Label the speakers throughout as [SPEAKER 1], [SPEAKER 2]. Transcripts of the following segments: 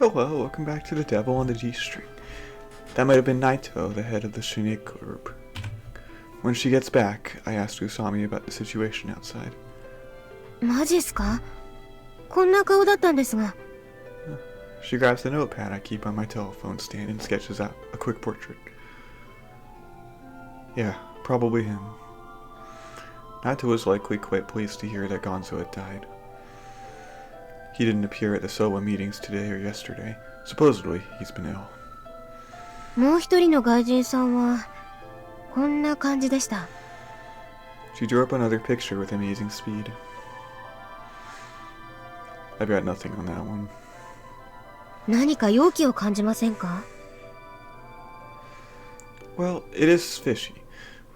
[SPEAKER 1] Oh well, welcome back to the Devil on the G Street. That might have been Naito, the head of the Shineko group. When she gets back, I asked Usami about the situation outside.
[SPEAKER 2] マジっすか？こんな顔だったんですが。
[SPEAKER 1] She grabs the notepad I keep on my telephone stand and sketches out a quick portrait. Yeah, probably him. Naito was likely quite pleased to hear that Gonzo had died. He didn't appear at the Sowa meetings today or yesterday. Supposedly, he's been ill.
[SPEAKER 2] もう一人の外人さんはこんな感じでした。
[SPEAKER 1] She drew up another picture with amazing speed. I've got nothing on that one.
[SPEAKER 2] 何か容器を感じませんか？
[SPEAKER 1] Well, it is fishy.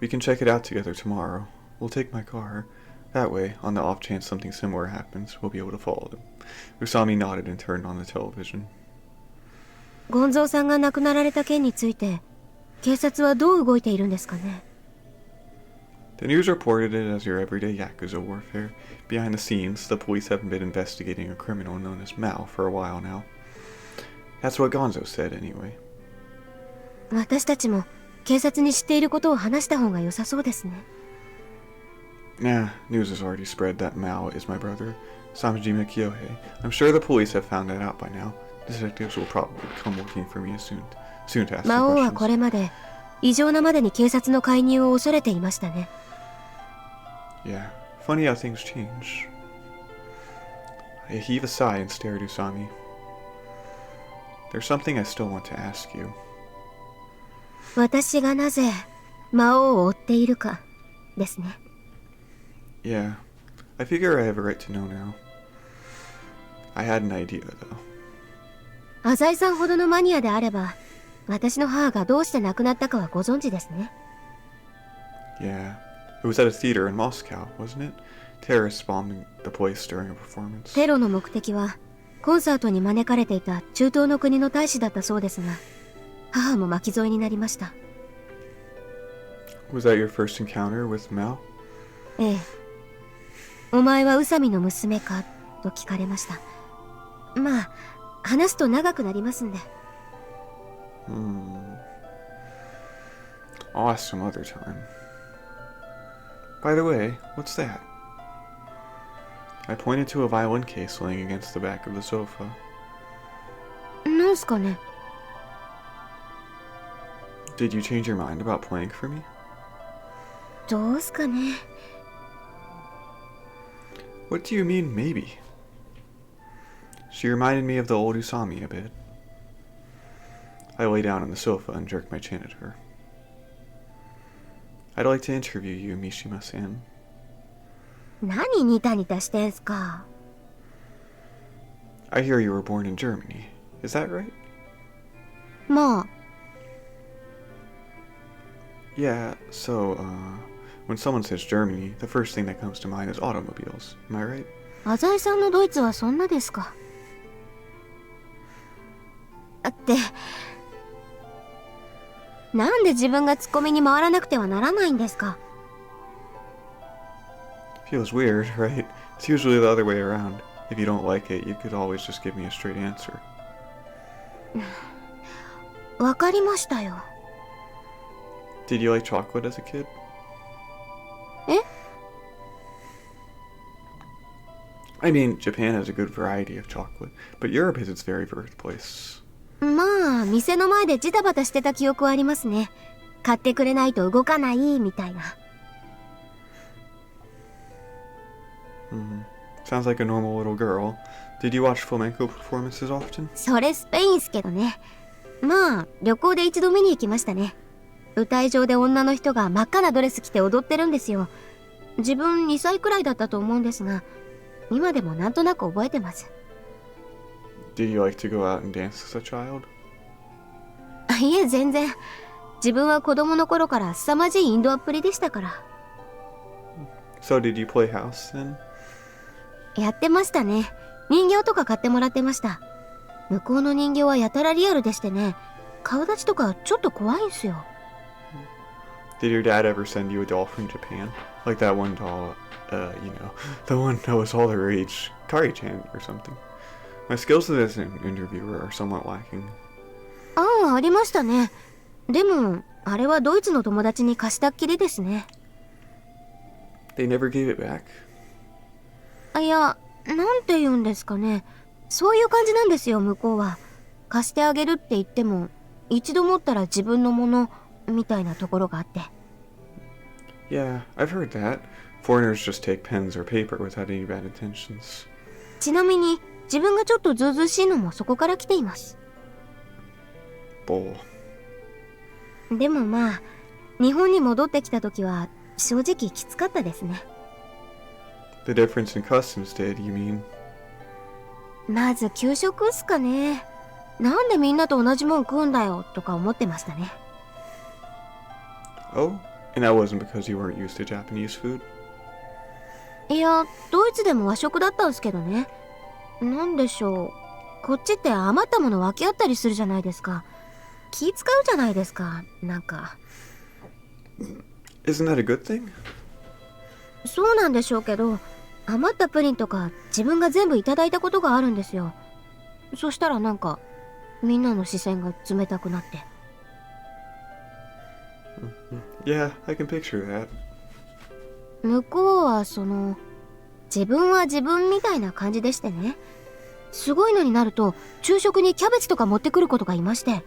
[SPEAKER 1] We can check it out together tomorrow. We'll take my car. That way, on the off chance something similar happens, we'll be able to follow them. Usami nodded and turned on the television.
[SPEAKER 2] ゴンゾーさんが亡くなられた件について、警察はどう動いているんですかね？
[SPEAKER 1] The news reported it as your everyday Yakuza warfare. Behind the scenes, the police have been investigating a criminal known as Maou for a while now. That's what Gonzo said, anyway.
[SPEAKER 2] 私たちも警察に知っていることを話した方が良さそうですね。
[SPEAKER 1] Nah, news has already spread that Maou is my brother, Samejima Kyouhei. I'm sure the police have found that out by now. Detectives will probably come looking for me soon to ask some
[SPEAKER 2] 魔王は
[SPEAKER 1] questions.
[SPEAKER 2] これまで異常なまでに警察の介入を恐れていましたね。
[SPEAKER 1] Yeah, funny how things change. I heave a sigh and stare at Usami. There's something I still want to ask you.
[SPEAKER 2] 私がなぜ魔王を追っているかですね。
[SPEAKER 1] Yeah, I figure I have a right to know now. I had an idea, though.
[SPEAKER 2] 浅井さんほどのマニアであれば、私の母がどうして亡くなったかはご存知ですね。
[SPEAKER 1] Yeah, it was at a theater in Moscow, wasn't it? Terrorists bombing the place during a performance.
[SPEAKER 2] テロの目的は、コンサートに招かれていた中東の国の大使だったそうですが、母も巻き添えになりました。
[SPEAKER 1] Was that your first encounter with Maou?
[SPEAKER 2] ええ。お前は宇佐美の娘かと聞かれました。まあ、話すと長くなりますんで。
[SPEAKER 1] I'll ask some other time. By the way, what's that? I pointed to a violin case laying against the back of the sofa.
[SPEAKER 2] なんすかね。
[SPEAKER 1] Did you change your mind about playing for me?
[SPEAKER 2] どうすかね。
[SPEAKER 1] What do you mean, maybe? She reminded me of the old Usami a bit. I lay down on the sofa and jerked my chin at her. I'd like to interview you, Mishima-san.
[SPEAKER 2] 何ニタニタしてんすか。
[SPEAKER 1] I hear you were born in Germany. Is that right?
[SPEAKER 2] まあ。
[SPEAKER 1] Yeah, so, when someone says Germany, the first thing that comes to mind is automobiles. Am I right?
[SPEAKER 2] 浅井さんのドイツはそんなですか。って、なんで自分がツッコミに回らなくてはならないんですか。
[SPEAKER 1] Feels weird, right? It's usually the other way around. If you don't like it, you could always just give me a straight answer.
[SPEAKER 2] わかりましたよ。
[SPEAKER 1] Did you like chocolate as a kid?
[SPEAKER 2] え？
[SPEAKER 1] I mean, Japan has a good variety of chocolate, but Europe has its very birthplace.
[SPEAKER 2] まあ、店の前でジタバタしてた記憶はありますね。買ってくれないと動かないみたいな。
[SPEAKER 1] Sounds like a normal little girl. Did you watch flamenco performances often?
[SPEAKER 2] それスペインっすけどね。まあ、旅行で一度見に行きましたね。舞台上で女の人が真っ赤なドレス着て踊ってるんですよ。自分2歳くらいだったと思うんですが、今でもなんとなく覚えてます。
[SPEAKER 1] Did you like to go out and dance as a child?
[SPEAKER 2] いえ、全然。自分は子供の頃から凄まじいインドアっぷりでしたから。
[SPEAKER 1] So did you play house then?
[SPEAKER 2] やってましたね。人形とか買ってもらってました。向こうの人形はやたらリアルでしてね、顔立ちとかちょっと怖いんすよ。
[SPEAKER 1] Did your dad ever send you a doll from Japan? Like that one doll, the one that was all the rage, Kari-chan or something. My skills as an interviewer are somewhat lacking.
[SPEAKER 2] ああ、ありましたね。でも、あれはドイツの友達に貸したっきりですね。
[SPEAKER 1] They never gave it back?
[SPEAKER 2] いや、なんて言うんですかね。そういう感じなんですよ、向こうは。貸してあげるって言っても、一度持ったら自分のもの、みたいなところがあって。
[SPEAKER 1] Yeah, I've heard that. Foreigners just take pens or paper without any bad intentions.
[SPEAKER 2] ちなみに、自分がちょっとずうずうしいのもそこから来ています。
[SPEAKER 1] Bull.
[SPEAKER 2] でもまあ、日本に戻ってきた時は、正直きつかったですね。
[SPEAKER 1] The difference in customs did, you mean?
[SPEAKER 2] まず給食っすかね。なんでみんなと同じもん食うんだよ、とか思ってましたね。
[SPEAKER 1] Oh? And that wasn't because you weren't used to Japanese food?
[SPEAKER 2] いや、ドイツでも和食だったんすけどね。なんでしょう。こっちって余ったもの分け合ったりするじゃないですか。気使うじゃないですか、なんか。
[SPEAKER 1] Isn't that a good thing?
[SPEAKER 2] そうなんでしょうけど、余ったプリンとか自分が全部いただいたことがあるんですよ。そしたらなんか、みんなの視線が冷たくなって。
[SPEAKER 1] Yeah, I can picture that.
[SPEAKER 2] 向こうは自分は自分みたいな感じでしてね。すごいのになると昼食にキャベツとか持ってくることがいまして。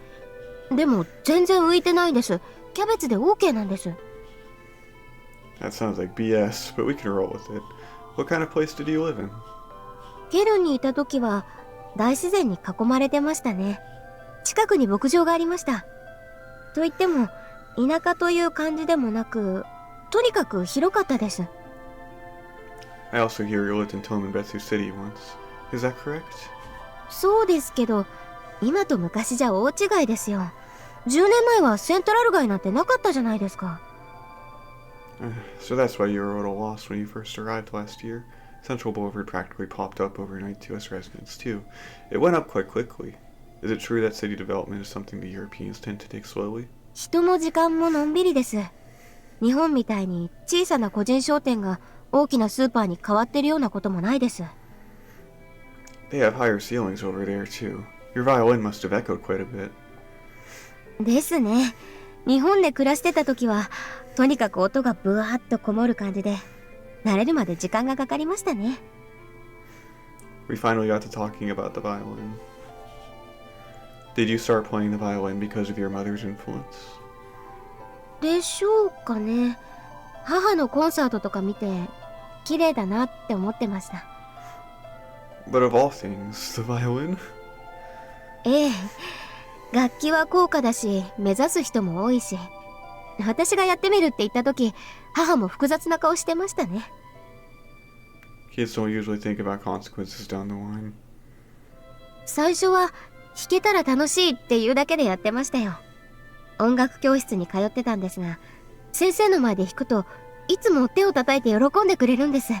[SPEAKER 2] でも全然浮いてないんです。キャベツで OK なんです。
[SPEAKER 1] That sounds like BS, but we can roll with it. What kind of place did you live in?
[SPEAKER 2] ケルンにいた時は大自然に囲まれてましたね。近くに牧場がありました。と言っても田舎という感じでもなく、とにかく広かったです。
[SPEAKER 1] I also hear you lived in Tomenbetsu City once. Is that correct?
[SPEAKER 2] そうですけど、今と昔じゃ大違いですよ。10年前はセントラル街なんてなかったじゃないですか。
[SPEAKER 1] So that's why you were a little lost when you first arrived last year. Central Boulevard practically popped up overnight to us residents too. It went up quite quickly. Is it true that city development is something the Europeans tend to take slowly?
[SPEAKER 2] 人も時間ものんびりです。日本みたいに小さな個人商店が大きなスーパーに変わってるようなこともないです。
[SPEAKER 1] They have higher ceilings over there too. Your violin must have echoed quite a bit.
[SPEAKER 2] ですね。日本で暮らしてた時は、とにかく音がブワーッとこもる感じで、慣れるまで時間がかかりましたね。
[SPEAKER 1] We finally got to talking about the violin. Did you start playing the violin because of your mother's influence?
[SPEAKER 2] でしょうかね。母のコンサートとか見て、綺麗だなって思ってました。
[SPEAKER 1] But of all things, the violin?
[SPEAKER 2] ええ。楽器は高価だし、目指す人も多いし。私がやってみるって言った時、母も複雑な顔してましたね。
[SPEAKER 1] Kids don't usually think about consequences down the line.
[SPEAKER 2] 最初は、弾けたら楽しいっていうだけでやってましたよ。音楽教室に通ってたんですが、先生の前で弾くといつも手を叩いて喜んでくれるんです。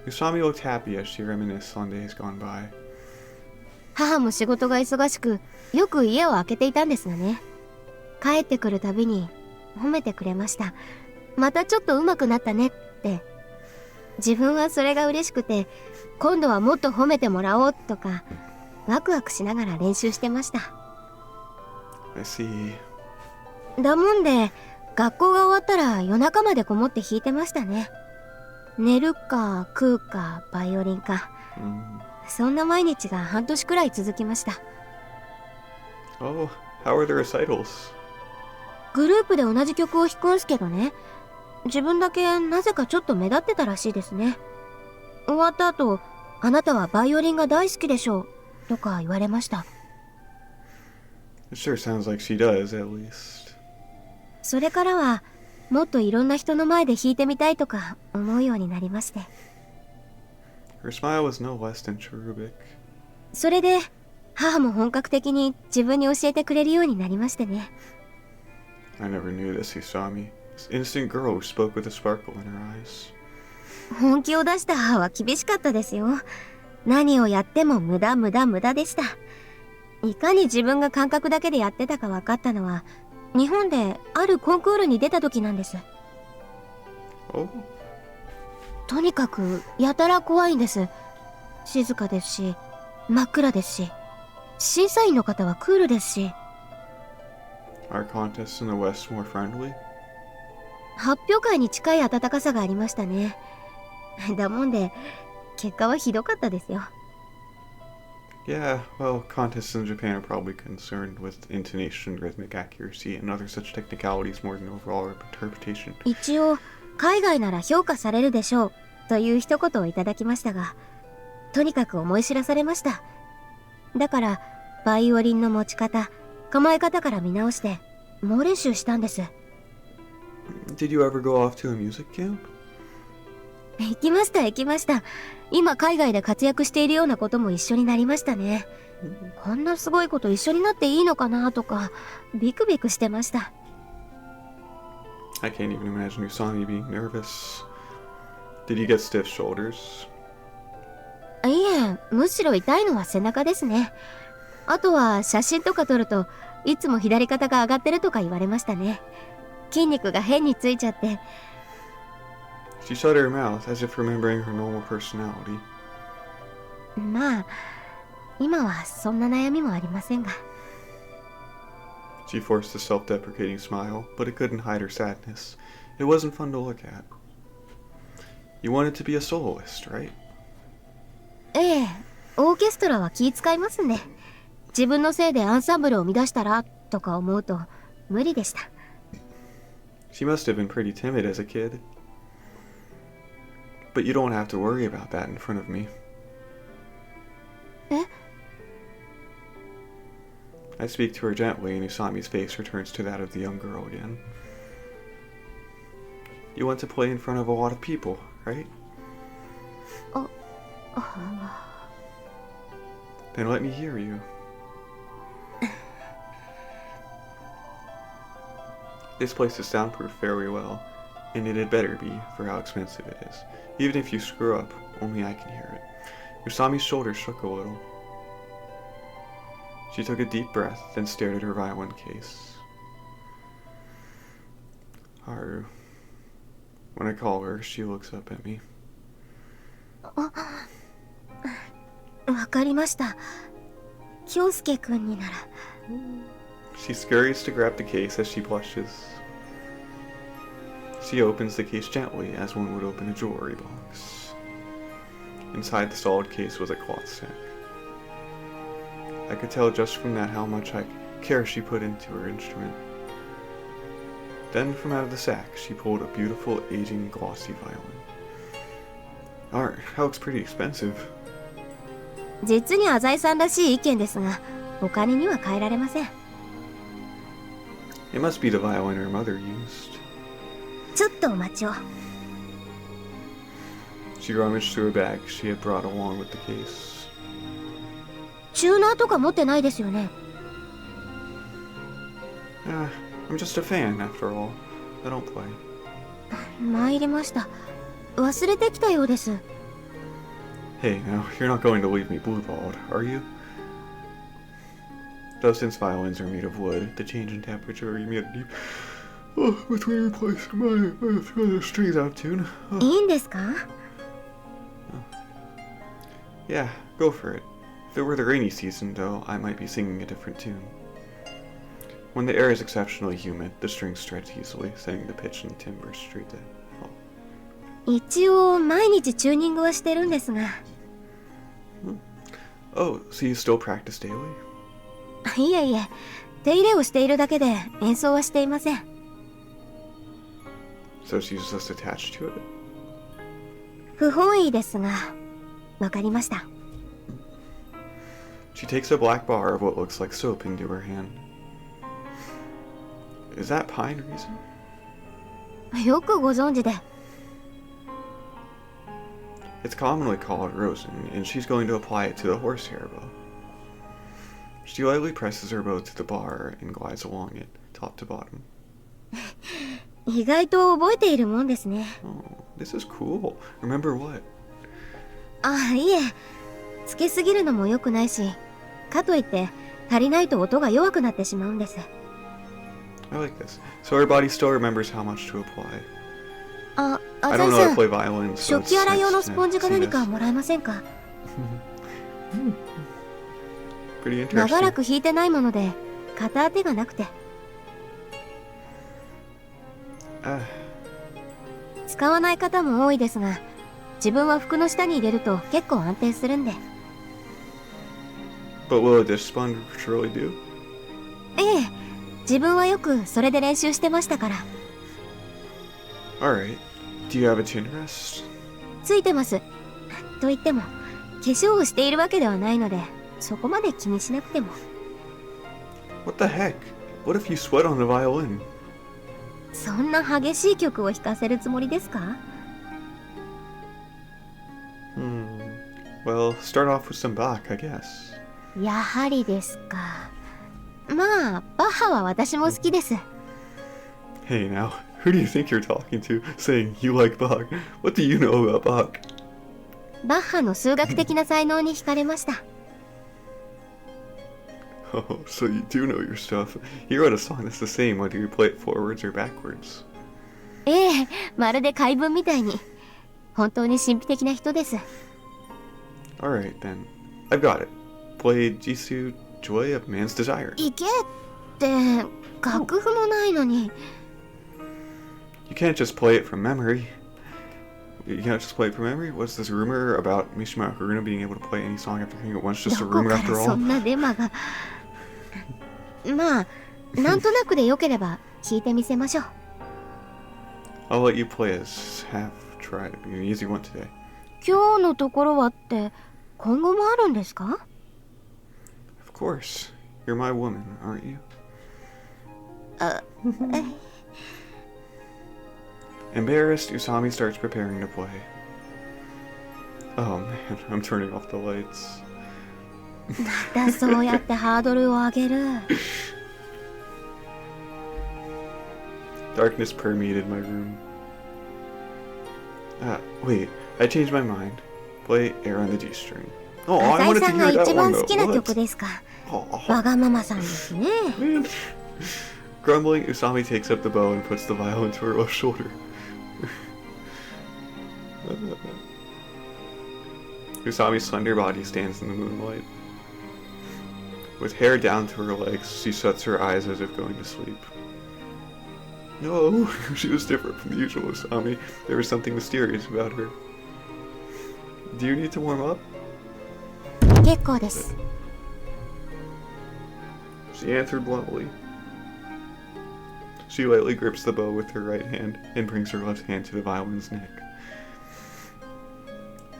[SPEAKER 1] Usami looked happy as she reminisced on days gone by.
[SPEAKER 2] 母も仕事が忙しく、よく家を空けていたんですがね。帰ってくるたびに褒めてくれました。またちょっと上手くなったねって。自分はそれが嬉しくて、今度はもっと褒めてもらおうとか、ワクワクしながら練習してました。
[SPEAKER 1] I see.
[SPEAKER 2] だもんで、学校が終わったら夜中までこもって弾いてましたね。寝るか食うかバイオリンか。そんな毎日が半年くらい続きました。
[SPEAKER 1] Oh, how are the recitals?
[SPEAKER 2] グループで同じ曲を弾くんすけどね。自分だけなぜかちょっと目立ってたらしいですね。終わった後、あなたはバイオリンが大好きでしょう、とか言われました。
[SPEAKER 1] It sure sounds like she does, at least.
[SPEAKER 2] それからは、もっといろんな人の前で弾いてみたいとか思うようになりまして。
[SPEAKER 1] Her smile was no less than cherubic.
[SPEAKER 2] それで、母も本格的に自分に教えてくれるようになりましてね。
[SPEAKER 1] I never knew this Usami. This innocent girl who spoke with a sparkle in her eyes.
[SPEAKER 2] 本気を出した母は厳しかったですよ。何をやっても無駄でした。いかに自分が感覚だけでやってたか分かったのは、日本であるコンクールに出た時なんです。
[SPEAKER 1] Oh?
[SPEAKER 2] とにかくやたら怖いんです。静かですし、真っ暗ですし、審査員の方はクールですし。
[SPEAKER 1] Are contests in the West more friendly?
[SPEAKER 2] 発表会に近い温かさがありましたね。だもんで、結果はひどかったですよ。
[SPEAKER 1] Yeah, well, contests in Japan are probably concerned with intonation, rhythmic accuracy, and other such technicalities more than overall interpretation.
[SPEAKER 2] 一応、海外なら評価されるでしょう、という一言をいただきましたが、とにかく思い知らされました。だから、バイオリンの持ち方、構え方から見直して、猛練習したんです。
[SPEAKER 1] Did you ever go off to a music camp?
[SPEAKER 2] 行きました、行きました。今海外で活躍しているようなことも一緒になりましたね。こんなすごいこと一緒になっていいのかなとか、ビクビクしてました。
[SPEAKER 1] I can't even imagine Usami being nervous. Did you get stiff shoulders?
[SPEAKER 2] いえ、むしろ痛いのは背中ですね。あとは写真とか撮るといつも左肩が上がってるとか言われましたね。筋肉が変についちゃって。
[SPEAKER 1] She shut her mouth as if remembering her normal personality.
[SPEAKER 2] まあ、今はそんな悩みもありませんが。
[SPEAKER 1] She forced a self-deprecating smile, but it couldn't hide her sadness. It wasn't fun to look at. You wanted to be a soloist, right?
[SPEAKER 2] ええ、オーケストラは気遣いますね。自分のせいでアンサンブルを乱したらとか思うと無理でした。
[SPEAKER 1] She must have been pretty timid as a kid. But you don't have to worry about that in front of me.
[SPEAKER 2] え？
[SPEAKER 1] I speak to her gently, and Usami's face returns to that of the young girl again. You want to play in front of a lot of people, right? Then let me hear you. This place is soundproof very well, and it had better be for how expensive it is. Even if you screw up, only I can hear it. Usami's shoulders shook a little. She took a deep breath, then stared at her violin case. Haru. When I call her, she looks up at me.
[SPEAKER 2] わかりました。京介くんになら。
[SPEAKER 1] She scurries to grab the case as she blushes. She opens the case gently, as one would open a jewelry box. Inside the solid case was a cloth sack. I could tell just from that how much care she put into her instrument. Then from out of the sack, she pulled a beautiful, aging, glossy violin. That looks pretty expensive.
[SPEAKER 2] 実に浅井さんらしい意見ですが、お金には変えられません。
[SPEAKER 1] It must be the violin her mother used.
[SPEAKER 2] ちょっとお待ちを。
[SPEAKER 1] She rummaged through a bag she had brought along with the case.
[SPEAKER 2] チューナーとか持ってないですよね。
[SPEAKER 1] I'm just a fan, after all. I don't play.
[SPEAKER 2] 参りました。忘れてきたようです。
[SPEAKER 1] Hey, now, you're not going to leave me blue-balled, are you? Though since violins are made of wood, the change in temperature or humidity between replacing my strings out of tune.
[SPEAKER 2] いいんですか？
[SPEAKER 1] Yeah, go for it. If it were the rainy season, though, I might be singing a different tune. When the air is exceptionally humid, the strings stretch easily, sending the pitch and timbre straight to hell.
[SPEAKER 2] 一応毎日チューニングはしてるんですが。
[SPEAKER 1] Oh, so you still practice daily?
[SPEAKER 2] いえいえ、手入れをしているだけで演奏はしていません。
[SPEAKER 1] So she's just attached to it?
[SPEAKER 2] 不本意ですが、わかりました。
[SPEAKER 1] She takes a black bar of what looks like soap into her hand. Is that pine resin?
[SPEAKER 2] よくご存知で。
[SPEAKER 1] It's commonly called rosin, and she's going to apply it to the horsehair bow. She lightly presses her bow to the bar and glides along it, top to bottom.
[SPEAKER 2] 意外と覚えているもんですね。
[SPEAKER 1] Oh, this is cool. Remember what?
[SPEAKER 2] あ、いえ。つけすぎるのも良くないし、かといって足りないと音が弱くなってしまうんです。
[SPEAKER 1] I like this. So her body still remembers how much to apply.
[SPEAKER 2] あ、
[SPEAKER 1] I
[SPEAKER 2] 浅
[SPEAKER 1] don't
[SPEAKER 2] 井
[SPEAKER 1] know
[SPEAKER 2] さ
[SPEAKER 1] how
[SPEAKER 2] ん、
[SPEAKER 1] to play violin, so
[SPEAKER 2] 食器洗い用のスポンジか何か
[SPEAKER 1] nice to
[SPEAKER 2] もらえませんか？
[SPEAKER 1] Pretty
[SPEAKER 2] 長ら
[SPEAKER 1] interesting.
[SPEAKER 2] く弾いてないもので片当てがなくて
[SPEAKER 1] Ah,
[SPEAKER 2] 使わない方も多いですが、自分は服の下に入れると結構安定するんで。
[SPEAKER 1] but will a dish sponge truly do?
[SPEAKER 2] ええ、自分はよくそれで練習してましたから。
[SPEAKER 1] Alright. Do you have a chin rest?
[SPEAKER 2] ついてます。と言っても、化粧をしているわけではないので、そこまで気にしなくても。
[SPEAKER 1] What the heck? What if you sweat on the violin?
[SPEAKER 2] そんな激しい曲を弾かせるつもりですか？
[SPEAKER 1] Well, start off with some Bach, I guess.
[SPEAKER 2] やはりですか。まあ、バッハは私も好きです。
[SPEAKER 1] Hey now, who do you think you're talking to saying you like Bach? What do you know about Bach?
[SPEAKER 2] バッハの数学的な才能に惹かれました。
[SPEAKER 1] Oh, so you do know your stuff. He wrote a song that's the same whether you play it forwards or backwards.
[SPEAKER 2] ええ、まるで怪文みたいに。本当に神秘的な人です。
[SPEAKER 1] Alright then. I've got it. Play Jisoo Joy of Man's Desire.
[SPEAKER 2] いけって、楽譜もないのに。
[SPEAKER 1] You can't just play it from memory. You can't just play it from memory? What's this rumor about Mishima Haruna being able to play any song after hearing it once? Just a
[SPEAKER 2] どこ
[SPEAKER 1] rumor
[SPEAKER 2] から
[SPEAKER 1] after
[SPEAKER 2] そ
[SPEAKER 1] all?
[SPEAKER 2] んなデマが。まあ、なんとなくでよければ弾いてみせましょう。
[SPEAKER 1] I'll let you play as half try to be an easy one today.
[SPEAKER 2] 今日のところはって今後もあるんですか？
[SPEAKER 1] Of course. You're my woman, aren't you? Embarrassed, Usami starts preparing to play. Oh man, I'm turning off the lights.
[SPEAKER 2] またそうやってハードルを上げる。
[SPEAKER 1] Darkness permeated my room. Wait, I changed my mind. Play Air on the G string. Oh,
[SPEAKER 2] 浅
[SPEAKER 1] I
[SPEAKER 2] 井
[SPEAKER 1] wanted
[SPEAKER 2] さ
[SPEAKER 1] to
[SPEAKER 2] んが
[SPEAKER 1] hear that
[SPEAKER 2] 一
[SPEAKER 1] one
[SPEAKER 2] 番
[SPEAKER 1] though.
[SPEAKER 2] 好きな
[SPEAKER 1] What?
[SPEAKER 2] 曲ですか？
[SPEAKER 1] Oh,
[SPEAKER 2] わがままさんですね。
[SPEAKER 1] man. Grumbling, Usami takes up the bow and puts the violin to her left shoulder. Usami's slender body stands in the moonlight. With hair down to her legs, she shuts her eyes as if going to sleep. No, she was different from the usual Usami. There was something mysterious about her. Do you need to warm up?
[SPEAKER 2] 結構です。
[SPEAKER 1] She answered bluntly. She lightly grips the bow with her right hand and brings her left hand to the violin's neck.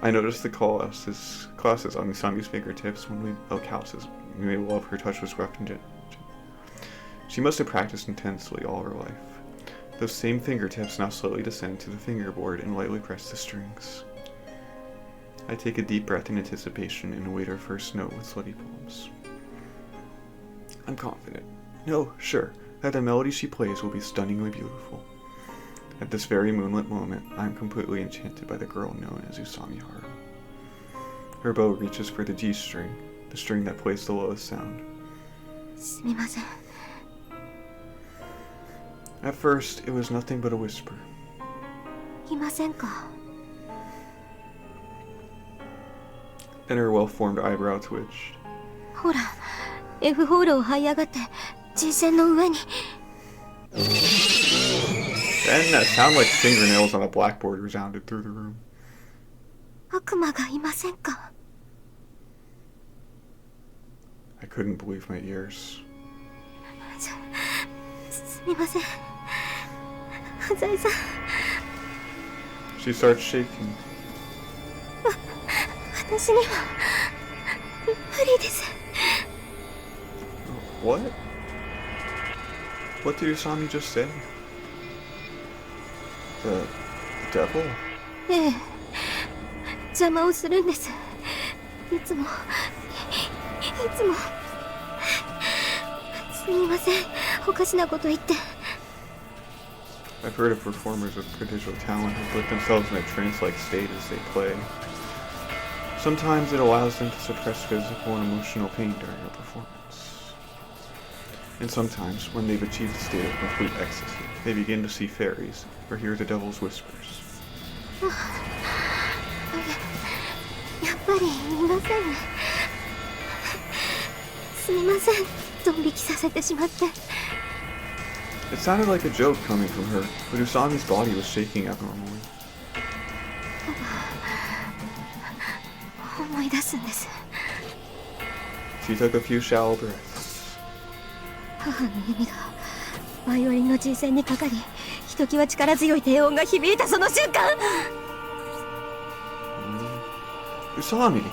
[SPEAKER 1] I noticed the classes on Usami's fingertips when we built houses. We made love. Her touch was rough and gentle. She must have practiced intensely all her life. Those same fingertips now slowly descend to the fingerboard and lightly press the strings. I take a deep breath in anticipation and await our first note with sweaty palms. I'm confident. No, sure, that the melody she plays will be stunningly beautiful. At this very moonlit moment, I am completely enchanted by the girl known as Usami Haru. Her bow reaches for the G string, the string that plays the lowest sound.
[SPEAKER 2] すみません。
[SPEAKER 1] At first, it was nothing but a whisper.
[SPEAKER 2] いませんか？
[SPEAKER 1] Then her well-formed eyebrow twitched.
[SPEAKER 2] ほら、F ホールを這い上がって G 線の上に。
[SPEAKER 1] Then that sound like fingernails on a blackboard resounded through the room.
[SPEAKER 2] 悪魔がいませんか？
[SPEAKER 1] I couldn't believe my ears.
[SPEAKER 2] すみません。浅井さん。
[SPEAKER 1] She starts shaking.
[SPEAKER 2] 私には無理です。
[SPEAKER 1] What? What did Usami just say? The devil?
[SPEAKER 2] ええ、邪魔をするんです。いつもすみません、おかしなこと言って。
[SPEAKER 1] I've heard of performers with prodigious talent who put themselves in a trance-like state as they play. Sometimes it allows them to suppress physical and emotional pain during a performance. And sometimes, when they've achieved a state of complete ecstasy, they begin to see fairies or hear the devil's whispers.
[SPEAKER 2] やっぱりいませんね。ません、ドン引きさせてしまって。
[SPEAKER 1] It sounded like a joke coming from her, but Usami's body was shaking abnormally.
[SPEAKER 2] 思い出すんです。
[SPEAKER 1] She took a few shallow breaths.
[SPEAKER 2] 母の指がバイオリンの人選にかかり、ひときわ力強い低音が響いたその瞬間、
[SPEAKER 1] Usami!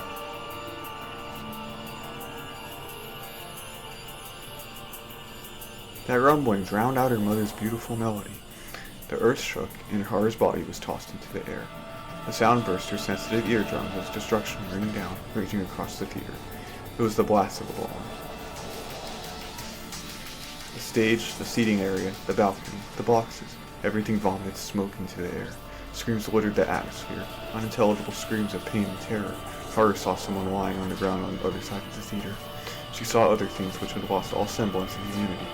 [SPEAKER 1] That rumbling drowned out her mother's beautiful melody. The earth shook, and Haru's body was tossed into the air. The sound burst her sensitive eardrums as destruction rained down, raging across the theater. It was the blast of a bomb. The stage, the seating area, the balcony, the boxes, everything vomited smoke into the air. Screams littered the atmosphere, unintelligible screams of pain and terror. Haru saw someone lying on the ground on the other side of the theater. She saw other things which had lost all semblance of humanity.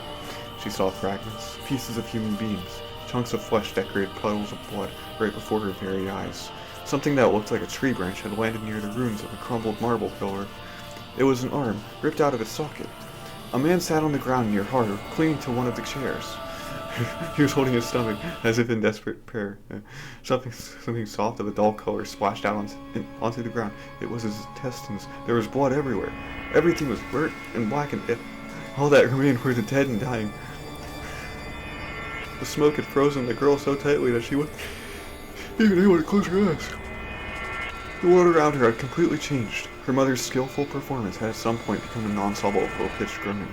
[SPEAKER 1] She saw fragments, pieces of human beings, chunks of flesh decorated puddles of blood right before her very eyes. Something that looked like a tree branch had landed near the ruins of a crumbled marble pillar. It was an arm, ripped out of its socket. A man sat on the ground near Haru, clinging to one of the chairs. He was holding his stomach, as if in desperate prayer. Something soft of a dull color splashed out onto the ground. It was his intestines. There was blood everywhere. Everything was burnt and blackened. All that remained were the dead and dying. The smoke had frozen the girl so tightly that she wasn't even able to close her eyes. The world around her had completely changed. Her mother's skillful performance had at some point become a non-solvable pitched groaning.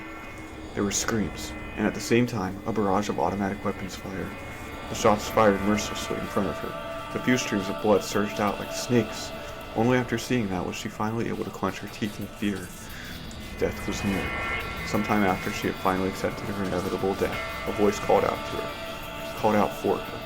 [SPEAKER 1] There were screams, and at the same time, a barrage of automatic weapons fired. The shots fired mercilessly in front of her. The few streams of blood surged out like snakes. Only after seeing that was she finally able to clench her teeth in fear. Death was near. Sometime after she had finally accepted her inevitable death, a voice called out to her. Called out for her.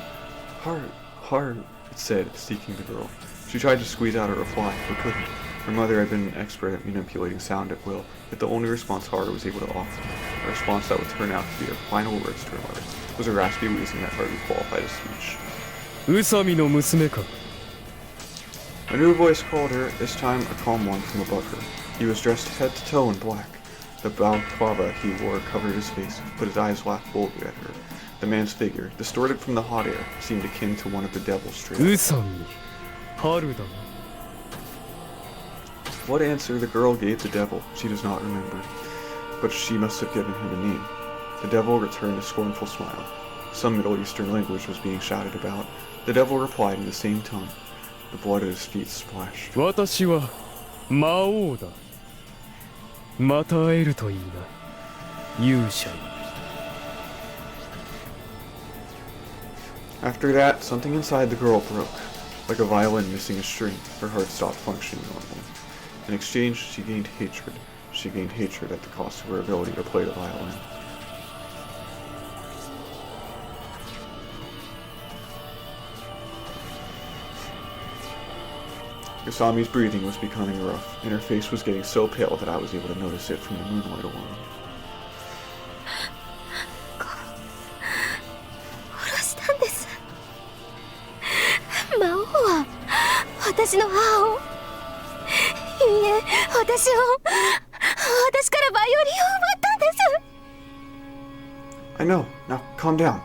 [SPEAKER 1] Haru, it said, seeking the girl. She tried to squeeze out a reply, but couldn't. Her mother had been an expert at manipulating sound at will, yet the only response Haru was able to offer, a response that would turn out to be her final words to her mother, was a raspy wheezing that hardly qualified as speech.
[SPEAKER 3] Usami no musume ka?
[SPEAKER 1] A new voice called her, this time a calm one from above her. He was dressed head to toe in black. The balaclava he wore covered his face, but his eyes laughed boldly at her. The man's figure, distorted from the hot air, seemed akin to one of the devil's trails.
[SPEAKER 3] Usami, Haru da.
[SPEAKER 1] What answer the girl gave the devil, she does not remember, but she must have given him a name. The devil returned a scornful smile. Some Middle Eastern language was being shouted about. The devil replied in the same tongue. The blood at his feet splashed.
[SPEAKER 3] Watashi wa Maou da. Mata aeru to ii na. Yushai.
[SPEAKER 1] After that, something inside the girl broke. Like a violin missing a string, her heart stopped functioning normally. In exchange, she gained hatred. She gained hatred at the cost of her ability to play the violin. Usami's breathing was becoming rough, and her face was getting so pale that I was able to notice it from the moonlight alone.
[SPEAKER 2] 殺したんです。魔王は私の母を、いいえ、私からバイオリンを奪ったんです。
[SPEAKER 1] I know. Now, calm down.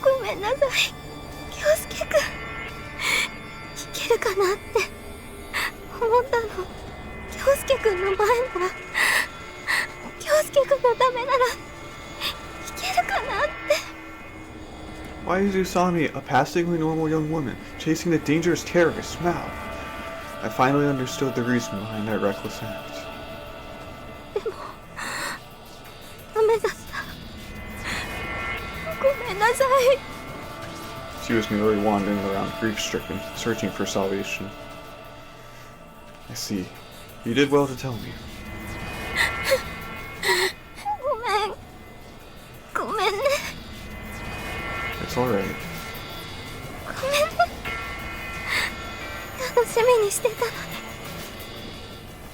[SPEAKER 2] ごめんなさい。京介くん、弾けるかなって思ったの。京介くんの前なら、京介くんのためなら弾けるかなって。
[SPEAKER 1] Why is Usami, a passingly normal young woman, chasing the dangerous terrorist, Maou? I finally understood the reason behind that reckless act.
[SPEAKER 2] でも、ダメだった。ごめんなさい。
[SPEAKER 1] She was merely wandering around grief-stricken, searching for salvation. I see. You did well to tell me.
[SPEAKER 2] ごめんね。
[SPEAKER 1] It's alright.
[SPEAKER 2] ごめんね。楽しみにしてたのに。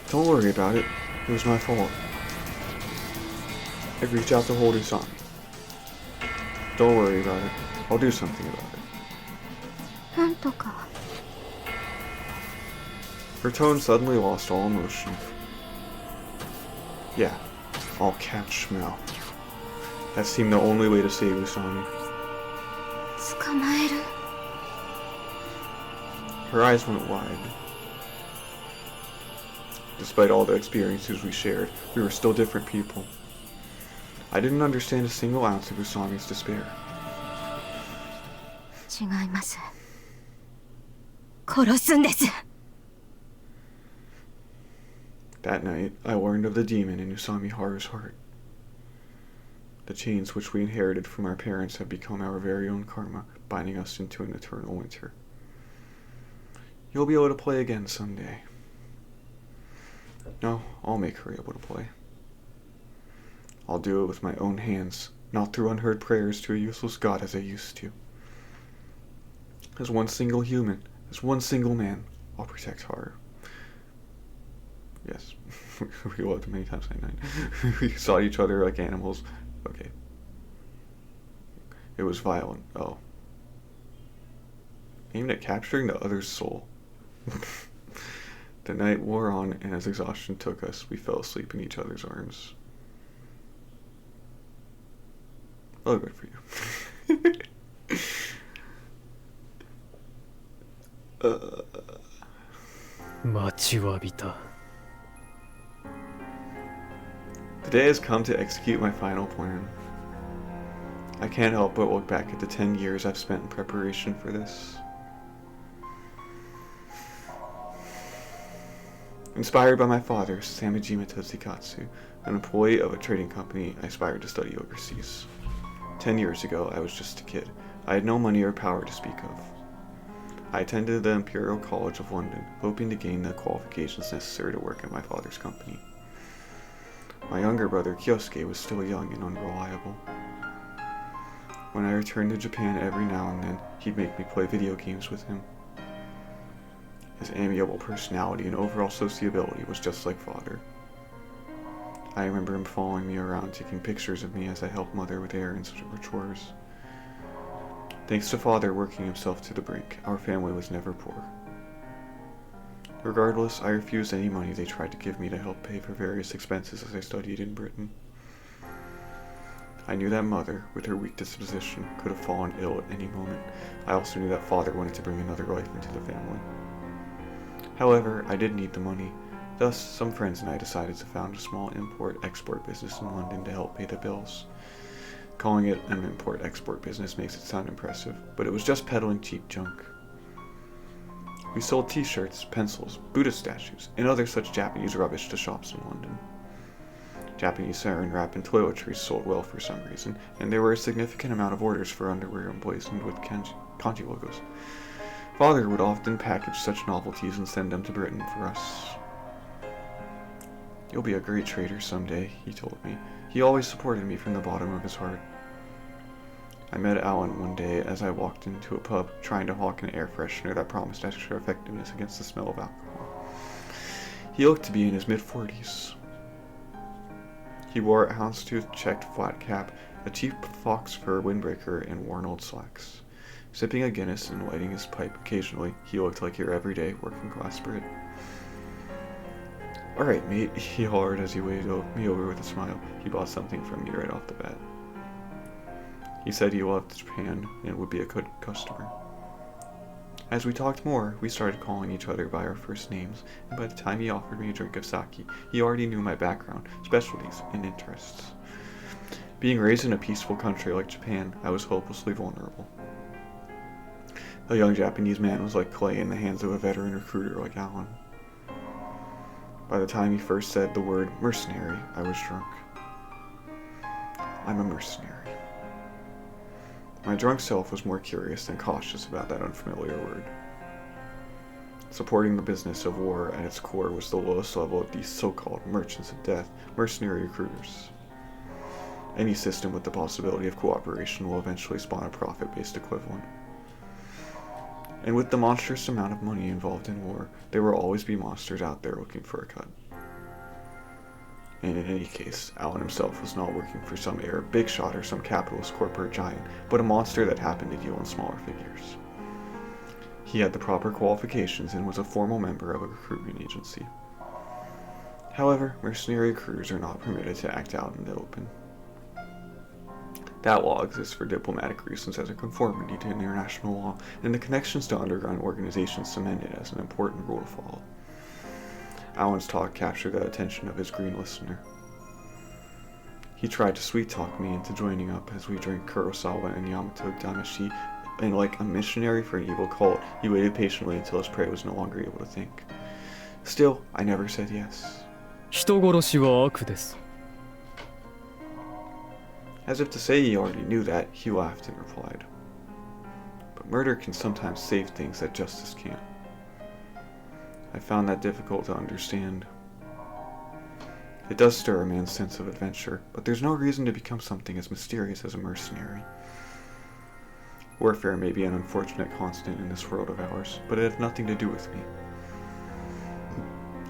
[SPEAKER 1] Don't worry about it. It was my fault. I reached out to hold Usami. Don't worry about it. I'll do something about it.
[SPEAKER 2] なんとか
[SPEAKER 1] Her tone suddenly lost all emotion. Yeah, I'll catch Maou. That seemed the only way to save Usami.
[SPEAKER 2] 捕まえる
[SPEAKER 1] Her eyes went wide. Despite all the experiences we shared, we were still different people. I didn't understand a single ounce of Usami's despair.
[SPEAKER 2] 違います。殺すんです。
[SPEAKER 1] That night, I learned of the demon in Usami Haru's heart. The chains which we inherited from our parents have become our very own karma, binding us into an eternal winter. You'll be able to play again someday. No, I'll make her able to play. I'll do it with my own hands, not through unheard prayers to a useless god as I used to. As one single human, as one single man, I'll protect Haru. Yes, we loved many times that night. We saw each other like animals. Okay. It was violent. Oh. Aimed at capturing the other's soul. The night wore on, and as exhaustion took us, we fell asleep in each other's arms. Oh, good for you. uh...
[SPEAKER 3] 待ちわびた。
[SPEAKER 1] The day has come to execute my final plan. I can't help but look back at the 10 years I've spent in preparation for this. Inspired by my father, Samijima Toshikatsu, an employee of a trading company, I aspired to study overseas. 10 years ago, I was just a kid. I had no money or power to speak of. I attended the Imperial College of London, hoping to gain the qualifications necessary to work at my father's company. My younger brother, Kyouhei, was still young and unreliable. When I returned to Japan every now and then, he'd make me play video games with him. His amiable personality and overall sociability was just like father. I remember him following me around, taking pictures of me as I helped mother with errands or chores. Thanks to father working himself to the brink, our family was never poor. Regardless, I refused any money they tried to give me to help pay for various expenses as I studied in Britain. I knew that mother, with her weak disposition, could have fallen ill at any moment. I also knew that father wanted to bring another life into the family. However, I did need the money. Thus, some friends and I decided to found a small import-export business in London to help pay the bills. Calling it an import-export business makes it sound impressive, but it was just peddling cheap junk. We sold t-shirts, pencils, Buddha statues, and other such Japanese rubbish to shops in London. Japanese saran wrap and toiletries sold well for some reason, and there were a significant amount of orders for underwear emblazoned with kanji logos. Father would often package such novelties and send them to Britain for us. You'll be a great trader someday, he told me. He always supported me from the bottom of his heart. I met Alan one day as I walked into a pub trying to hawk an air freshener that promised extra effectiveness against the smell of alcohol. He looked to be in his mid-40s. He wore a houndstooth-checked flat cap, a cheap fox fur windbreaker, and worn old slacks. Sipping a Guinness and lighting his pipe occasionally, he looked like your everyday working-class Brit. "Alright, mate," he hollered as he waved me over with a smile. He bought something from me right off the bat. He said he loved Japan and would be a good customer. As we talked more, we started calling each other by our first names, and by the time he offered me a drink of sake, he already knew my background, specialties, and interests. Being raised in a peaceful country like Japan, I was hopelessly vulnerable. A young Japanese man was like clay in the hands of a veteran recruiter like Alan. By the time he first said the word mercenary, I was drunk. I'm a mercenary. My drunk self was more curious than cautious about that unfamiliar word. Supporting the business of war at its core was the lowest level of these so-called merchants of death, mercenary recruiters. Any system with the possibility of cooperation will eventually spawn a profit-based equivalent. And with the monstrous amount of money involved in war, there will always be monsters out there looking for a cut. And in any case, Alan himself was not working for some Arab big shot or some capitalist corporate giant, but a monster that happened to deal in smaller figures. He had the proper qualifications and was a formal member of a recruiting agency. However, mercenary recruiters are not permitted to act out in the open. That law exists for diplomatic reasons as a conformity to international law, and the connections to underground organizations cement it as an important rule to follow. Alan's talk captured the attention of his green listener. He tried to sweet-talk me into joining up as we drank Kurosawa and Yamato Damashi, and like a missionary for an evil cult, he waited patiently until his prey was no longer able to think. Still, I never said yes.
[SPEAKER 3] 人殺しは悪です。
[SPEAKER 1] As if to say he already knew that, he laughed and replied, "But murder can sometimes save things that justice can't." I found that difficult to understand. It does stir a man's sense of adventure, but there's no reason to become something as mysterious as a mercenary. Warfare may be an unfortunate constant in this world of ours, but it has nothing to do with me.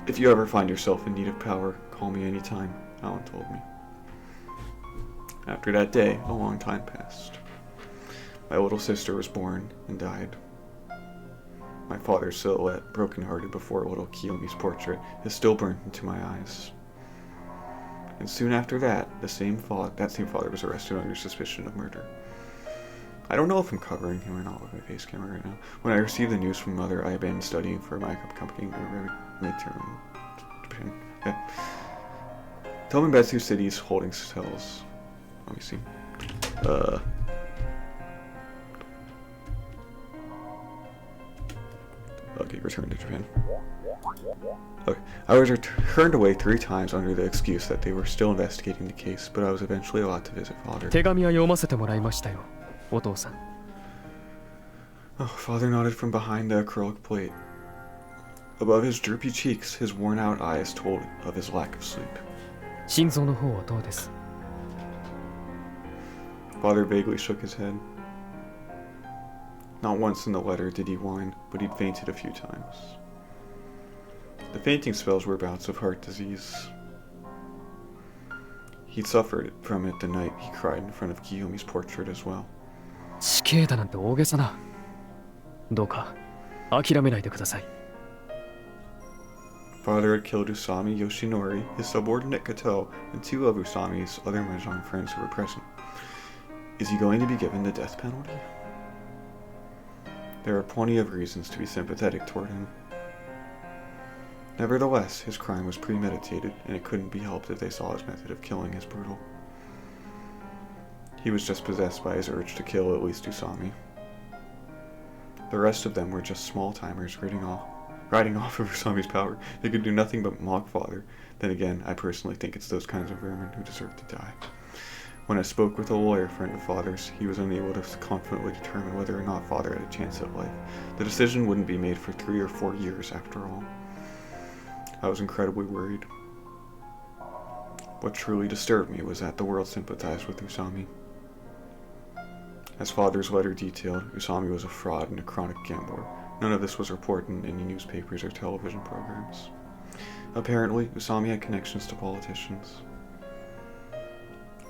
[SPEAKER 1] If you ever find yourself in need of power, call me anytime, Alan told me. After that day, a long time passed. My little sister was born and died. My father's silhouette, broken-hearted before little Kyouhei's portrait, is still burned into my eyes. And soon after that, that same father was arrested under suspicion of murder. I don't know if I'm covering him or not with my face camera right now. When I received the news from Mother, I abandoned studying for my upcoming midterm. Yeah. Tomenbetsu City's holding cells. Let me see. Okay, return to Japan. Okay, I was turned away 3 times under the excuse that they were still investigating the case, but I was eventually allowed to visit Father.
[SPEAKER 3] 手紙は読ませてもらいましたよ、お父さん。
[SPEAKER 1] Oh, Father nodded from behind the acrylic plate. Above his droopy cheeks, his worn-out eyes told of his lack of sleep.
[SPEAKER 3] 心臓の方はどうです？
[SPEAKER 1] Father vaguely shook his head. Not once in the letter did he whine, but he'd fainted a few times. The fainting spells were bouts of heart disease. He'd suffered from it the night he cried in front of Kyouhei's portrait as well.
[SPEAKER 3] 死刑だなんて大げさな。どうか諦めないでください。
[SPEAKER 1] Father had killed Usami Yoshinori, his subordinate Kato, and 2 of Usami's other mahjong friends who were present. Is he going to be given the death penalty? There are plenty of reasons to be sympathetic toward him. Nevertheless, his crime was premeditated, and it couldn't be helped if they saw his method of killing as brutal. He was just possessed by his urge to kill at least Usami. The rest of them were just small-timers riding off of Usami's power. They could do nothing but mock Father. Then again, I personally think it's those kinds of vermin who deserve to die. When I spoke with a lawyer friend of Father's, he was unable to confidently determine whether or not Father had a chance at life. The decision wouldn't be made for 3 or 4 years after all. I was incredibly worried. What truly disturbed me was that the world sympathized with Usami. As Father's letter detailed, Usami was a fraud and a chronic gambler. None of this was reported in any newspapers or television programs. Apparently, Usami had connections to politicians.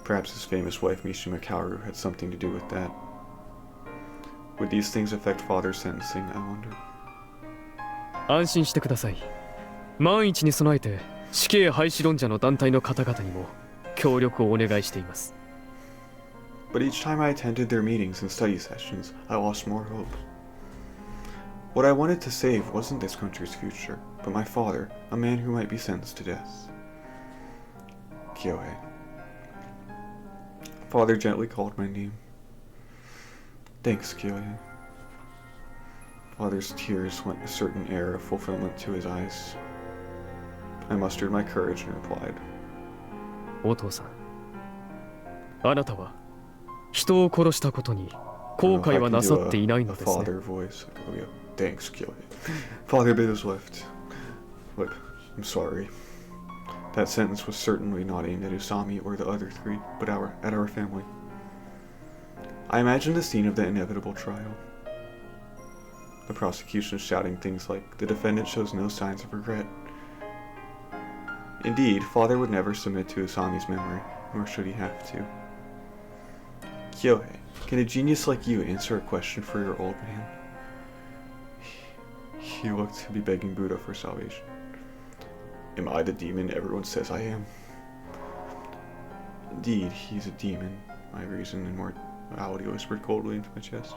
[SPEAKER 1] Perhaps his famous wife Mishima Kaoru had something to do with that. Would these things affect Father's sentencing, I wonder?
[SPEAKER 3] 安心してください。万一に備えて死刑廃止論者の団体の方々にも協力をお願いしています。
[SPEAKER 1] But each time I attended their meetings and study sessions, I lost more hope. What I wanted to save wasn't this country's future, but my father, a man who might be sentenced to death. Kyouhei. Father gently called my name. Thanks, Kyouhei. Father's tears lent a certain air of fulfillment to his eyes. I mustered my courage and replied.
[SPEAKER 3] お父さん、あなたは人を殺したことに後悔はなさっていないのですね。
[SPEAKER 1] Father voice. Oh, yeah. Thanks, Kyouhei. Father bit his left. But I'm sorry. That sentence was certainly not aimed at Usami or the other 3, but at our family. I imagined the scene of the inevitable trial. The prosecution shouting things like, "The defendant shows no signs of regret." Indeed, Father would never submit to Usami's memory, nor should he have to. Kyouhei, can a genius like you answer a question for your old man? he looked to be begging Buddha for salvation. Am I the demon everyone says I am? Indeed, he's a demon, my reason and morality whispered coldly into my chest.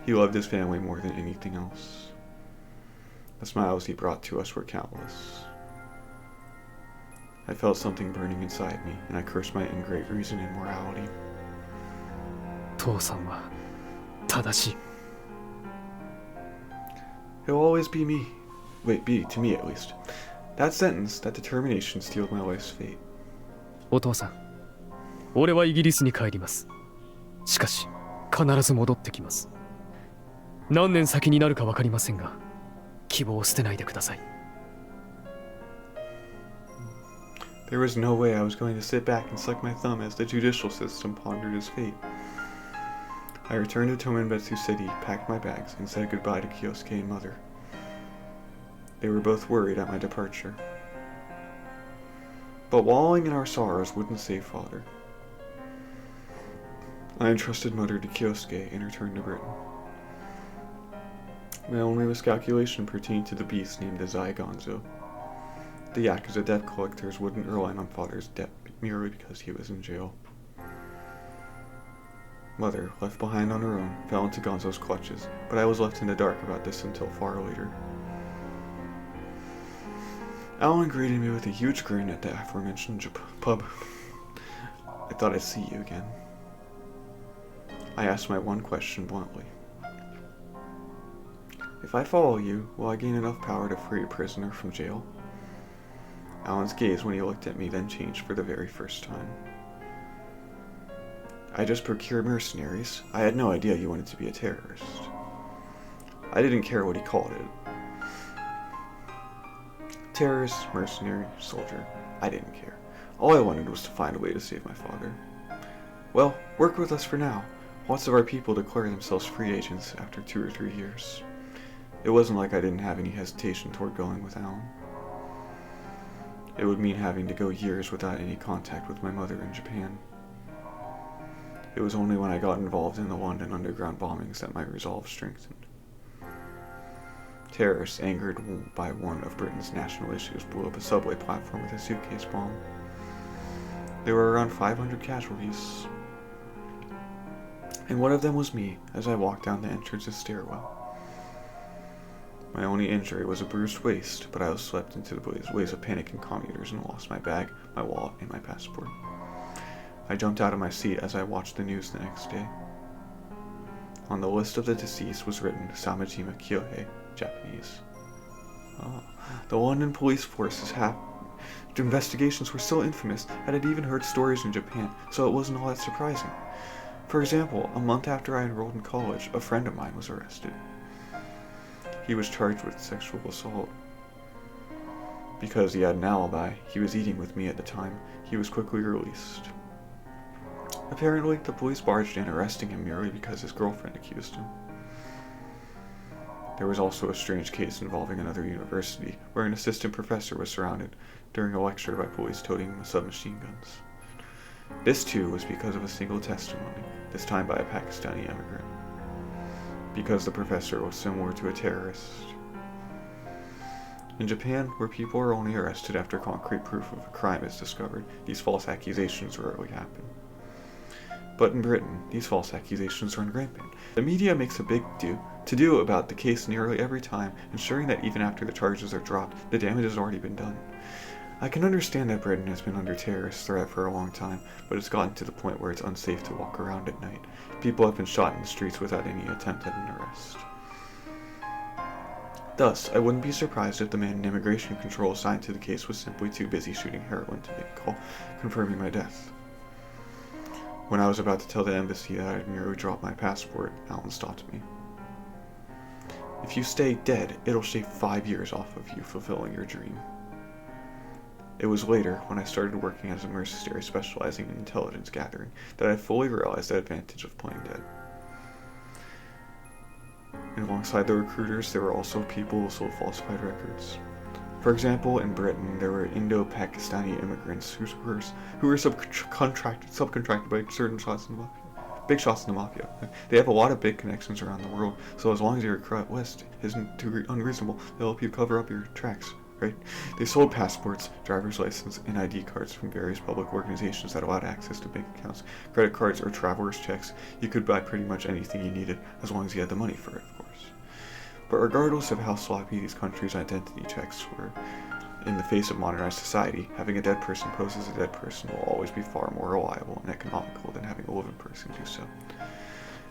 [SPEAKER 1] He loved his family more than anything else. The smiles he brought to us were countless. I felt something burning inside me, and I cursed my ingrate reason and morality.
[SPEAKER 3] 父さんは正しい。
[SPEAKER 1] He'll always be me. Wait, be, to me at least. That sentence, that determination sealed my life's fate.
[SPEAKER 3] お父さん、俺はイギリスに帰ります。しかし、必ず戻ってきます。何年先になるか分かりませんが、希望を捨てないでください。
[SPEAKER 1] There was no way I was going to sit back and suck my thumb as the judicial system pondered his fate. I returned to Tomenbetsu City, packed my bags, and said goodbye to Kyouhei and Mother. They were both worried at my departure. But wallowing in our sorrows wouldn't save Father. I entrusted Mother to Kyouhei and returned to Britain. My only miscalculation pertained to the beast named Azai Gonzo. The Yakuza debt collectors wouldn't rely on Father's debt merely because he was in jail. Mother, left behind on her own, fell into Gonzo's clutches, but I was left in the dark about this until far later. Alan greeted me with a huge grin at the aforementioned pub. I thought I'd see you again. I asked my one question bluntly. If I follow you, will I gain enough power to free a prisoner from jail? Alan's gaze when he looked at me then changed for the very first time. I just procured mercenaries. I had no idea you wanted to be a terrorist. I didn't care what he called it. Terrorist, mercenary, soldier. I didn't care. All I wanted was to find a way to save my father. Well, work with us for now. Lots of our people declare themselves free agents after 2 or 3 years. It wasn't like I didn't have any hesitation toward going with Alan. It would mean having to go years without any contact with my mother in Japan. It was only when I got involved in the London underground bombings that my resolve strengthened. Terrorists, angered by one of Britain's national issues, blew up a subway platform with a suitcase bomb. There were around 500 casualties. And one of them was me, as I walked down the entrance's stairwell. My only injury was a bruised waist, but I was swept into the waves of panicking commuters and lost my bag, my wallet, and my passport. I jumped out of my seat as I watched the news the next day. On the list of the deceased was written Samajima Kyouhei, Japanese. Oh, the London police force's investigations were so infamous that I'd even heard stories in Japan, so it wasn't all that surprising. For example, a month after I enrolled in college, a friend of mine was arrested. He was charged with sexual assault. Because he had an alibi, he was eating with me at the time, he was quickly released. Apparently, the police barged in, arresting him merely because his girlfriend accused him. There was also a strange case involving another university, where an assistant professor was surrounded during a lecture by police toting submachine guns. This too was because of a single testimony, this time by a Pakistani immigrant. Because the professor was similar to a terrorist. In Japan, where people are only arrested after concrete proof of a crime is discovered, these false accusations rarely happen. But in Britain, these false accusations run rampant. The media makes a big to-do about the case nearly every time, ensuring that even after the charges are dropped, the damage has already been done. I can understand that Britain has been under terrorist threat for a long time, but it's gotten to the point where it's unsafe to walk around at night. People have been shot in the streets without any attempt at an arrest. Thus, I wouldn't be surprised if the man in immigration control assigned to the case was simply too busy shooting heroin to make a call confirming my death. When I was about to tell the embassy that I had merely dropped my passport, Alan stopped me. If you stay dead, it'll shave 5 years off of you fulfilling your dream. It was later, when I started working as a mercenary specializing in intelligence gathering, that I fully realized the advantage of playing dead. And alongside the recruiters, there were also people who sold falsified records. For example, in Britain, there were Indo-Pakistani immigrants who were subcontracted by certain shots in the mafia. big shots in the mafia. They have a lot of big connections around the world, so as long as your corrupt West isn't too unreasonable, they'll help you cover up your tracks, right? They sold passports, driver's license, and ID cards from various public organizations that allowed access to bank accounts, credit cards, or traveler's checks. You could buy pretty much anything you needed, as long as you had the money for it, of course. But regardless of how sloppy these countries' identity checks were, in the face of modernized society, having a dead person pose as a dead person will always be far more reliable and economical than having a living person do so.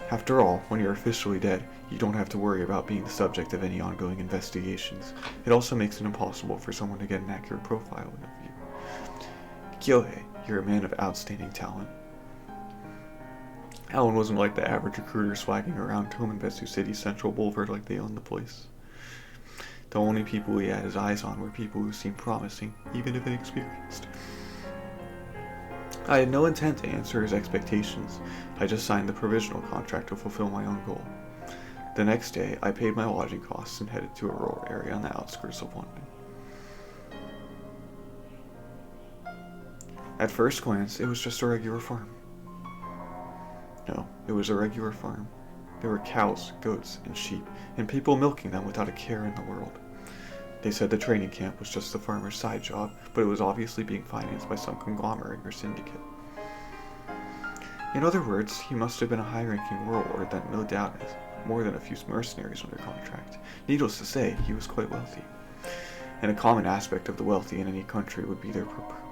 [SPEAKER 1] After all, when you're officially dead, you don't have to worry about being the subject of any ongoing investigations. It also makes it impossible for someone to get an accurate profile of you. Kyouhei, you're a man of outstanding talent. Alan wasn't like the average recruiter swagging around Tomenbetsu City's central boulevard like they owned the place. The only people he had his eyes on were people who seemed promising, even if inexperienced. I had no intent to answer his expectations. I just signed the provisional contract to fulfill my own goal. The next day, I paid my lodging costs and headed to a rural area on the outskirts of London. At first glance, it was just a regular farm. No, it was a regular farm. There were cows, goats, and sheep, and people milking them without a care in the world. They said the training camp was just the farmer's side job, but it was obviously being financed by some conglomerate or syndicate. In other words, he must have been a high-ranking warlord that no doubt has more than a few mercenaries under contract. Needless to say, he was quite wealthy. And a common aspect of the wealthy in any country would be their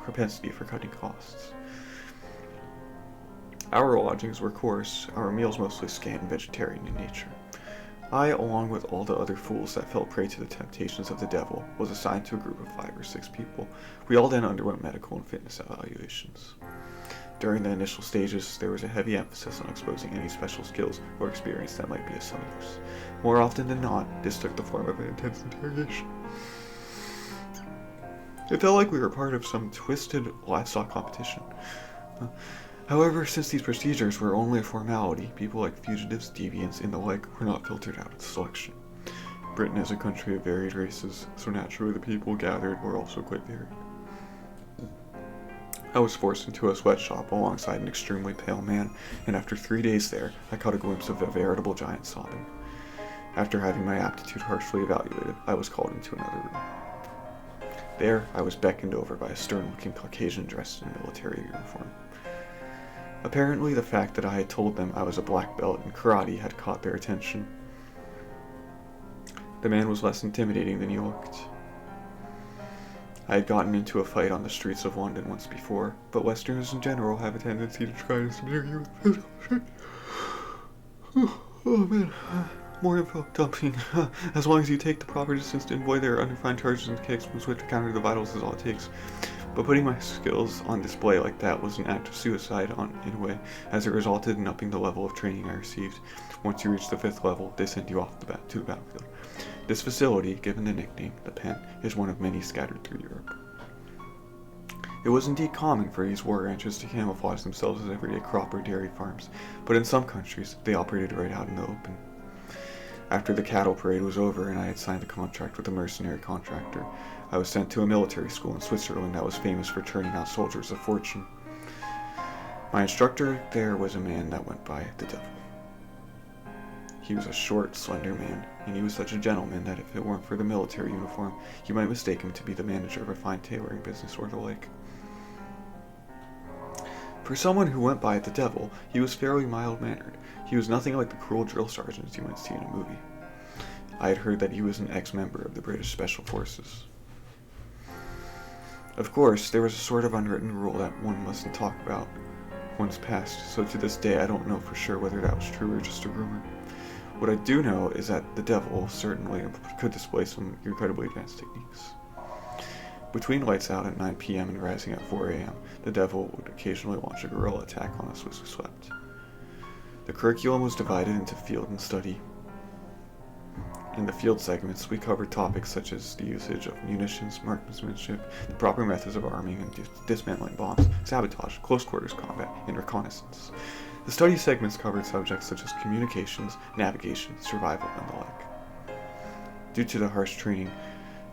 [SPEAKER 1] propensity for cutting costs. Our lodgings were coarse, our meals mostly scant and vegetarian in nature. I, along with all the other fools that fell prey to the temptations of the devil, was assigned to a group of 5 or 6 people. We all then underwent medical and fitness evaluations. During the initial stages, there was a heavy emphasis on exposing any special skills or experience that might be of some use. More often than not, this took the form of an intense interrogation. It felt like we were part of some twisted livestock competition. However, since these procedures were only a formality, people like fugitives, deviants, and the like were not filtered out of the selection. Britain is a country of varied races, so naturally the people gathered were also quite varied. I was forced into a sweatshop alongside an extremely pale man, and after 3 days there, I caught a glimpse of a veritable giant sobbing. After having my aptitude harshly evaluated, I was called into another room. There, I was beckoned over by a stern-looking Caucasian dressed in a military uniform. Apparently, the fact that I had told them I was a black belt in karate had caught their attention. The man was less intimidating than he looked. I had gotten into a fight on the streets of London once before, but Westerners in general have a tendency to try to subdue you with Oh man, more info dumping. As long as you take the proper distance to avoid their undefined charges and kicks, when switch to counter the vitals is all it takes. But putting my skills on display like that was an act of suicide in a way, as it resulted in upping the level of training I received. Once you reach the 5th level, they send you off to the battlefield. This facility, given the nickname, the Pen, is one of many scattered through Europe. It was indeed common for these war ranches to camouflage themselves as everyday crop or dairy farms, but in some countries, they operated right out in the open. After the cattle parade was over and I had signed a contract with a mercenary contractor, I was sent to a military school in Switzerland that was famous for turning out soldiers of fortune. My instructor there was a man that went by the devil. He was a short, slender man, and he was such a gentleman that if it weren't for the military uniform, you might mistake him to be the manager of a fine tailoring business or the like. For someone who went by the devil, he was fairly mild-mannered. He was nothing like the cruel drill sergeants you might see in a movie. I had heard that he was an ex-member of the British Special Forces. Of course, there was a sort of unwritten rule that one mustn't talk about one's past, so to this day I don't know for sure whether that was true or just a rumor. What I do know is that the devil certainly could display some incredibly advanced techniques. Between lights out at 9 p.m. and rising at 4 a.m., the devil would occasionally launch a guerrilla attack on us as we slept. The curriculum was divided into field and study. In the field segments, we covered topics such as the usage of munitions, marksmanship, the proper methods of arming and dismantling bombs, sabotage, close quarters combat, and reconnaissance. The study segments covered subjects such as communications, navigation, survival, and the like. Due to the harsh training,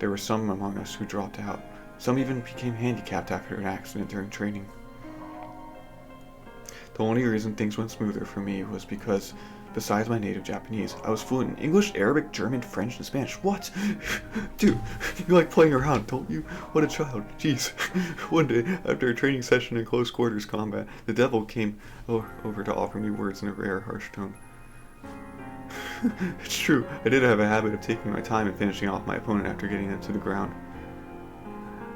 [SPEAKER 1] there were some among us who dropped out. Some even became handicapped after an accident during training. The only reason things went smoother for me was because, besides my native Japanese, I was fluent in English, Arabic, German, French, and Spanish. What? Dude, you like playing around, don't you? What a child. Jeez. One day, after a training session in close quarters combat, the devil came over to offer me words in a rare, harsh tone. It's true, I did have a habit of taking my time and finishing off my opponent after getting them to the ground.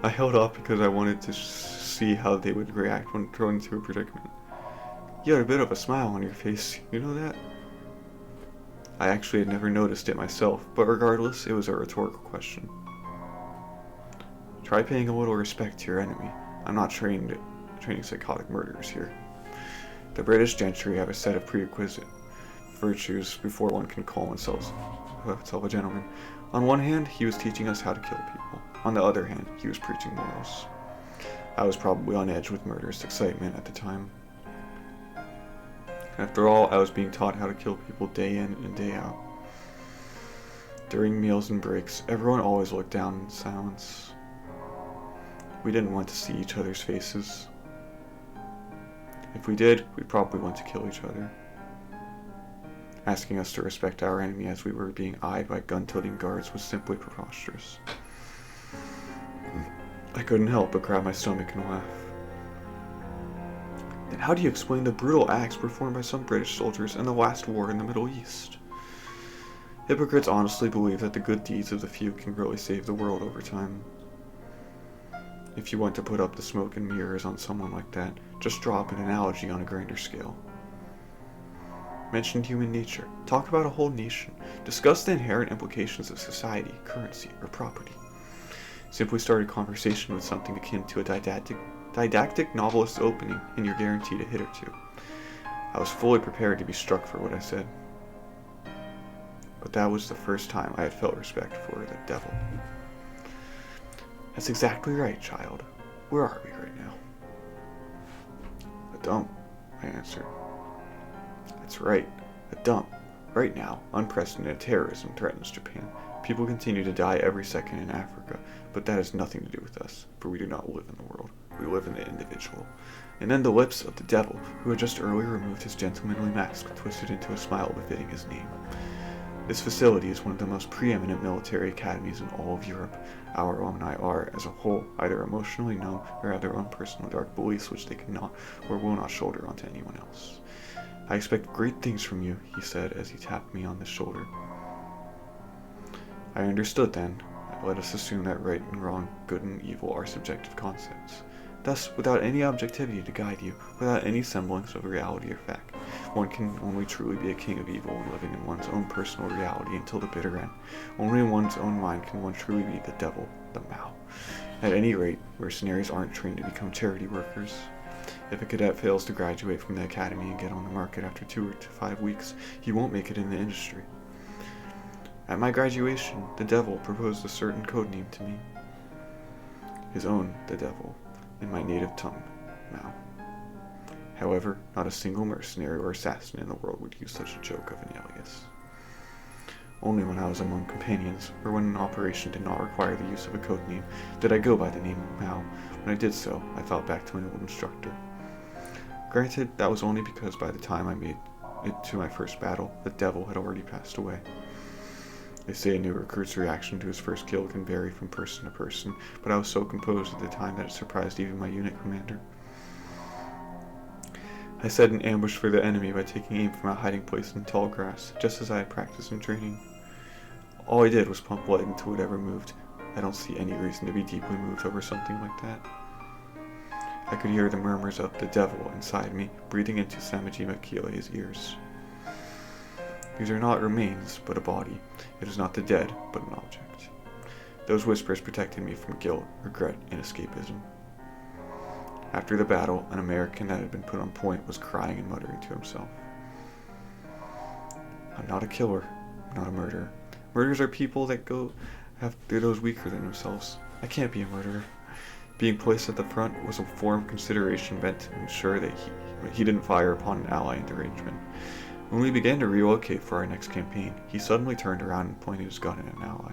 [SPEAKER 1] I held off because I wanted to see how they would react when thrown into a predicament. You had a bit of a smile on your face, you know that? I actually had never noticed it myself, but regardless, it was a rhetorical question. Try paying a little respect to your enemy. I'm not training psychotic murderers here. The British gentry have a set of prerequisite virtues before one can call oneself a gentleman. On one hand, he was teaching us how to kill people. On the other hand, he was preaching morals. I was probably on edge with murderous excitement at the time. After all, I was being taught how to kill people day in and day out. During meals and breaks, everyone always looked down in silence. We didn't want to see each other's faces. If we did, we'd probably want to kill each other. Asking us to respect our enemy as we were being eyed by gun-toting guards was simply preposterous. I couldn't help but grab my stomach and laugh. Then how do you explain the brutal acts performed by some British soldiers in the last war in the Middle East? Hypocrites honestly believe that the good deeds of the few can really save the world over time. If you want to put up the smoke and mirrors on someone like that, just drop an analogy on a grander scale. Mention human nature, talk about a whole nation, discuss the inherent implications of society, currency, or property. Simply start a conversation with something akin to a didactic novelist's opening, and you're guaranteed a hit or two. I was fully prepared to be struck for what I said. But that was the first time I had felt respect for the devil. That's exactly right, child. Where are we right now? A dump, I answered. That's right, a dump. Right now, unprecedented terrorism threatens Japan. People continue to die every second in Africa, but that has nothing to do with us, for we do not live in the world. We live in the individual. And then the lips of the devil, who had just earlier removed his gentlemanly mask, twisted into a smile befitting his name. This facility is one of the most preeminent military academies in all of Europe. Our alumni are, as a whole, either emotionally numb or have their own personal dark beliefs which they cannot or will not shoulder onto anyone else. I expect great things from you, he said as he tapped me on the shoulder. I understood then. Let us assume that right and wrong, good and evil are subjective concepts. Thus, without any objectivity to guide you, without any semblance of reality or fact, one can only truly be a king of evil when living in one's own personal reality until the bitter end. Only in one's own mind can one truly be the devil, the Maou. At any rate, mercenaries aren't trained to become charity workers. If a cadet fails to graduate from the academy and get on the market after 2 to 5 weeks, he won't make it in the industry. At my graduation, the devil proposed a certain codename to me. His own, the devil, in my native tongue, Maou. However, not a single mercenary or assassin in the world would use such a joke of an alias. Only when I was among companions, or when an operation did not require the use of a codename, did I go by the name of Maou. When I did so, I thought back to my old instructor. Granted, that was only because by the time I made it to my first battle, the devil had already passed away. They say a new recruit's reaction to his first kill can vary from person to person, but I was so composed at the time that it surprised even my unit commander. I set an ambush for the enemy by taking aim from a hiding place in tall grass, just as I had practiced in training. All I did was pump lead into whatever moved. I don't see any reason to be deeply moved over something like that. I could hear the murmurs of the devil inside me, breathing into Samajima Kyouhei's ears. These are not remains, but a body. It is not the dead, but an object. Those whispers protected me from guilt, regret, and escapism. After the battle, an American that had been put on point was crying and muttering to himself. I'm not a killer, I'm not a murderer. Murderers are people that have those weaker than themselves. I can't be a murderer. Being placed at the front was a form of consideration meant to ensure that he didn't fire upon an ally in derangement. When we began to relocate for our next campaign, he suddenly turned around and pointed his gun at an ally.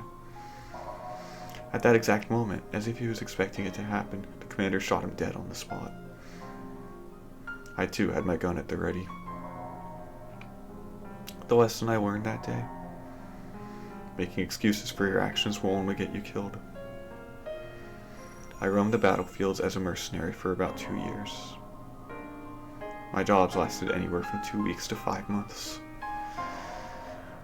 [SPEAKER 1] At that exact moment, as if he was expecting it to happen, the commander shot him dead on the spot. I too had my gun at the ready. The lesson I learned that day: making excuses for your actions will only get you killed. I roamed the battlefields as a mercenary for about 2 years. My jobs lasted anywhere from 2 weeks to 5 months.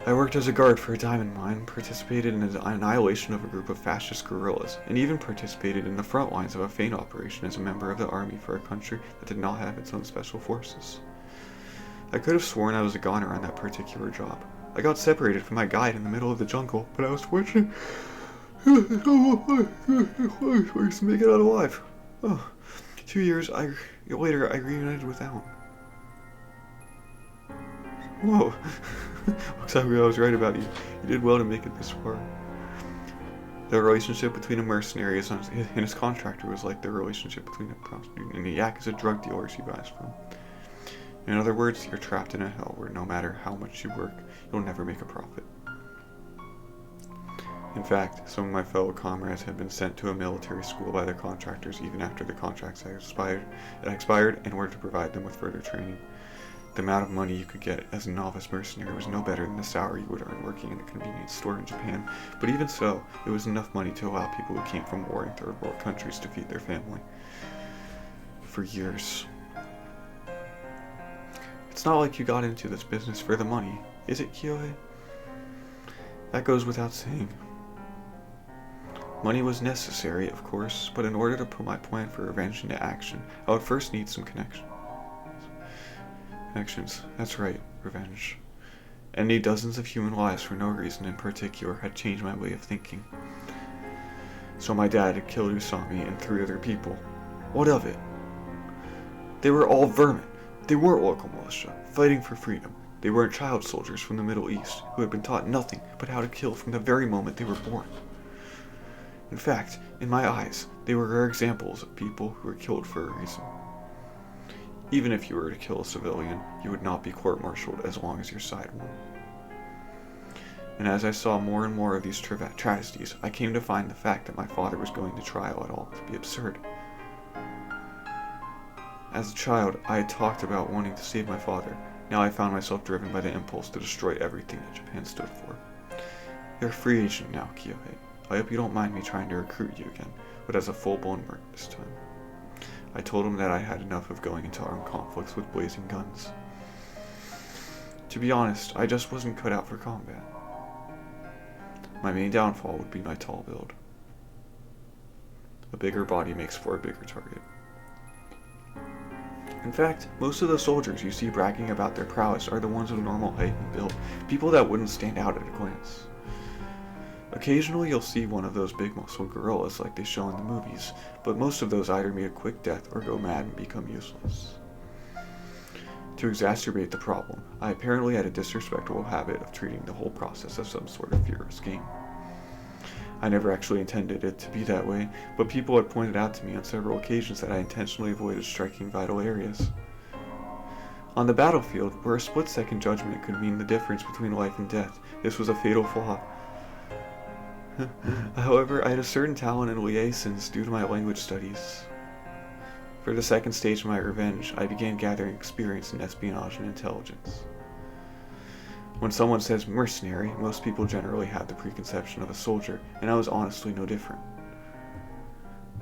[SPEAKER 1] I worked as a guard for a diamond mine, participated in the annihilation of a group of fascist guerrillas, and even participated in the front lines of a feint operation as a member of the army for a country that did not have its own special forces. I could have sworn I was a goner on that particular job. I got separated from my guide in the middle of the jungle, but I was fortunate to make it out alive. 2 years later, I reunited with Alan. Whoa. Looks like I was right about you. You did well to make it this far. The relationship between a mercenary and his contractor was like the relationship between a prostitute and a Yakuza drug dealer she buys from. In other words, you're trapped in a hell where no matter how much you work, you'll never make a profit. In fact, some of my fellow comrades had been sent to a military school by their contractors even after the contracts had expired in order to provide them with further training. The amount of money you could get as a novice mercenary was no better than the salary you would earn working in a convenience store in Japan, but even so, it was enough money to allow people who came from warring third world countries to feed their family. For years. It's not like you got into this business for the money, is it, Kyouhei? That goes without saying. Money was necessary, of course, but in order to put my plan for revenge into action, I would first need some connections. That's right, revenge. Ending dozens of human lives for no reason in particular had changed my way of thinking. So my dad had killed Usami and 3 other people. What of it? They were all vermin. They weren't local militia, fighting for freedom. They weren't child soldiers from the Middle East, who had been taught nothing but how to kill from the very moment they were born. In fact, in my eyes, they were rare examples of people who were killed for a reason. Even if you were to kill a civilian, you would not be court-martialed as long as your side won. And as I saw more and more of these tragedies, I came to find the fact that my father was going to trial at all to be absurd. As a child, I had talked about wanting to save my father. Now I found myself driven by the impulse to destroy everything that Japan stood for. You're a free agent now, Kyouhei. I hope you don't mind me trying to recruit you again, but as a full-blown merc this time. I told him that I had enough of going into armed conflicts with blazing guns. To be honest, I just wasn't cut out for combat. My main downfall would be my tall build. A bigger body makes for a bigger target. In fact, most of the soldiers you see bragging about their prowess are the ones of normal height and build, people that wouldn't stand out at a glance. Occasionally you'll see one of those big muscle gorillas like they show in the movies, but most of those either meet a quick death or go mad and become useless. To exacerbate the problem, I apparently had a disrespectful habit of treating the whole process as some sort of furious game. I never actually intended it to be that way, but people had pointed out to me on several occasions that I intentionally avoided striking vital areas. On the battlefield, where a split-second judgment could mean the difference between life and death, this was a fatal flaw. However, I had a certain talent in liaisons due to my language studies. For the second stage of my revenge, I began gathering experience in espionage and intelligence. When someone says mercenary, most people generally have the preconception of a soldier, and I was honestly no different.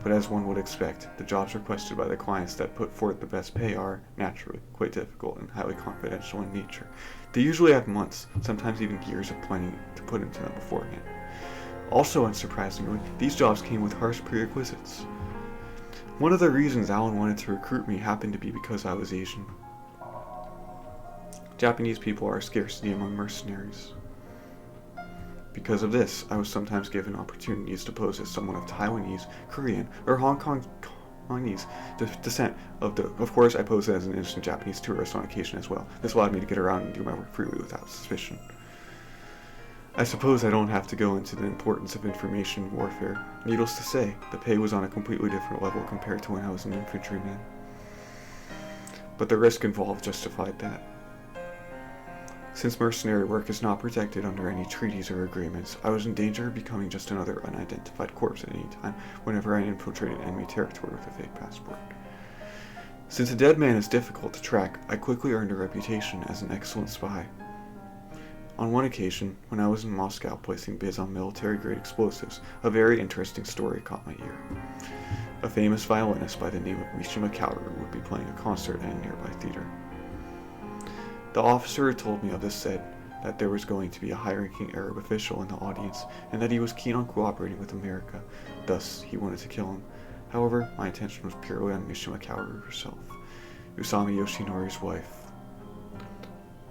[SPEAKER 1] But as one would expect, the jobs requested by the clients that put forth the best pay are, naturally, quite difficult and highly confidential in nature. They usually have months, sometimes even years of planning to put into them beforehand. Also, unsurprisingly, these jobs came with harsh prerequisites. One of the reasons Alan wanted to recruit me happened to be because I was Asian. Japanese people are a scarcity among mercenaries. Because of this, I was sometimes given opportunities to pose as someone of Taiwanese, Korean, or Hong Kongese descent. Of course, I posed as an innocent Japanese tourist on occasion as well. This allowed me to get around and do my work freely without suspicion. I suppose I don't have to go into the importance of information warfare. Needless to say, the pay was on a completely different level compared to when I was an infantryman. But the risk involved justified that. Since mercenary work is not protected under any treaties or agreements, I was in danger of becoming just another unidentified corpse at any time whenever I infiltrated enemy territory with a fake passport. Since a dead man is difficult to track, I quickly earned a reputation as an excellent spy. On one occasion, when I was in Moscow placing bids on military-grade explosives, a very interesting story caught my ear. A famous violinist by the name of Mishima Kaoru would be playing a concert at a nearby theater. The officer who told me of this said that there was going to be a high-ranking Arab official in the audience, and that he was keen on cooperating with America, thus he wanted to kill him. However, my attention was purely on Mishima Kaoru herself, Usami Yoshinori's wife.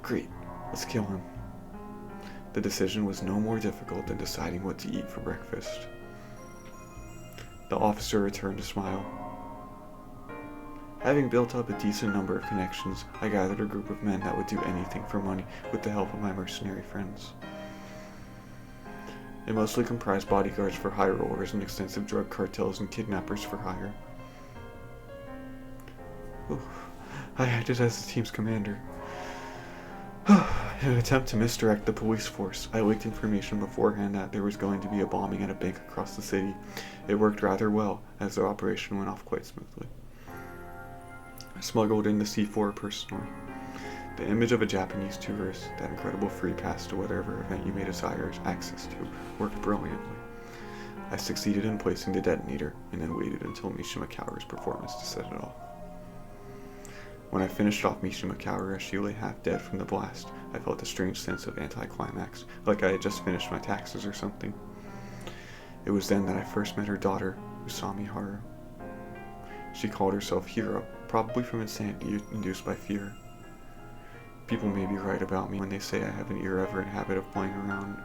[SPEAKER 1] Great, let's kill him. The decision was no more difficult than deciding what to eat for breakfast. The officer returned a smile. Having built up a decent number of connections, I gathered a group of men that would do anything for money with the help of my mercenary friends. It mostly comprised bodyguards for high rollers and extensive drug cartels and kidnappers for hire. I acted as the team's commander. In an attempt to misdirect the police force, I leaked information beforehand that there was going to be a bombing at a bank across the city. It worked rather well, as the operation went off quite smoothly. I smuggled in the C4 personally. The image of a Japanese tourist, that incredible free pass to whatever event you may desire access to, worked brilliantly. I succeeded in placing the detonator, and then waited until Mishima Kaoru's performance to set it off. When I finished off Mishima Kaoru as she lay half dead from the blast, I felt a strange sense of anticlimax, like I had just finished my taxes or something. It was then that I first met her daughter, Usami Haru. She called herself Hiro, probably from insanity induced by fear. People may be right about me when they say I have an irreverent habit of playing around.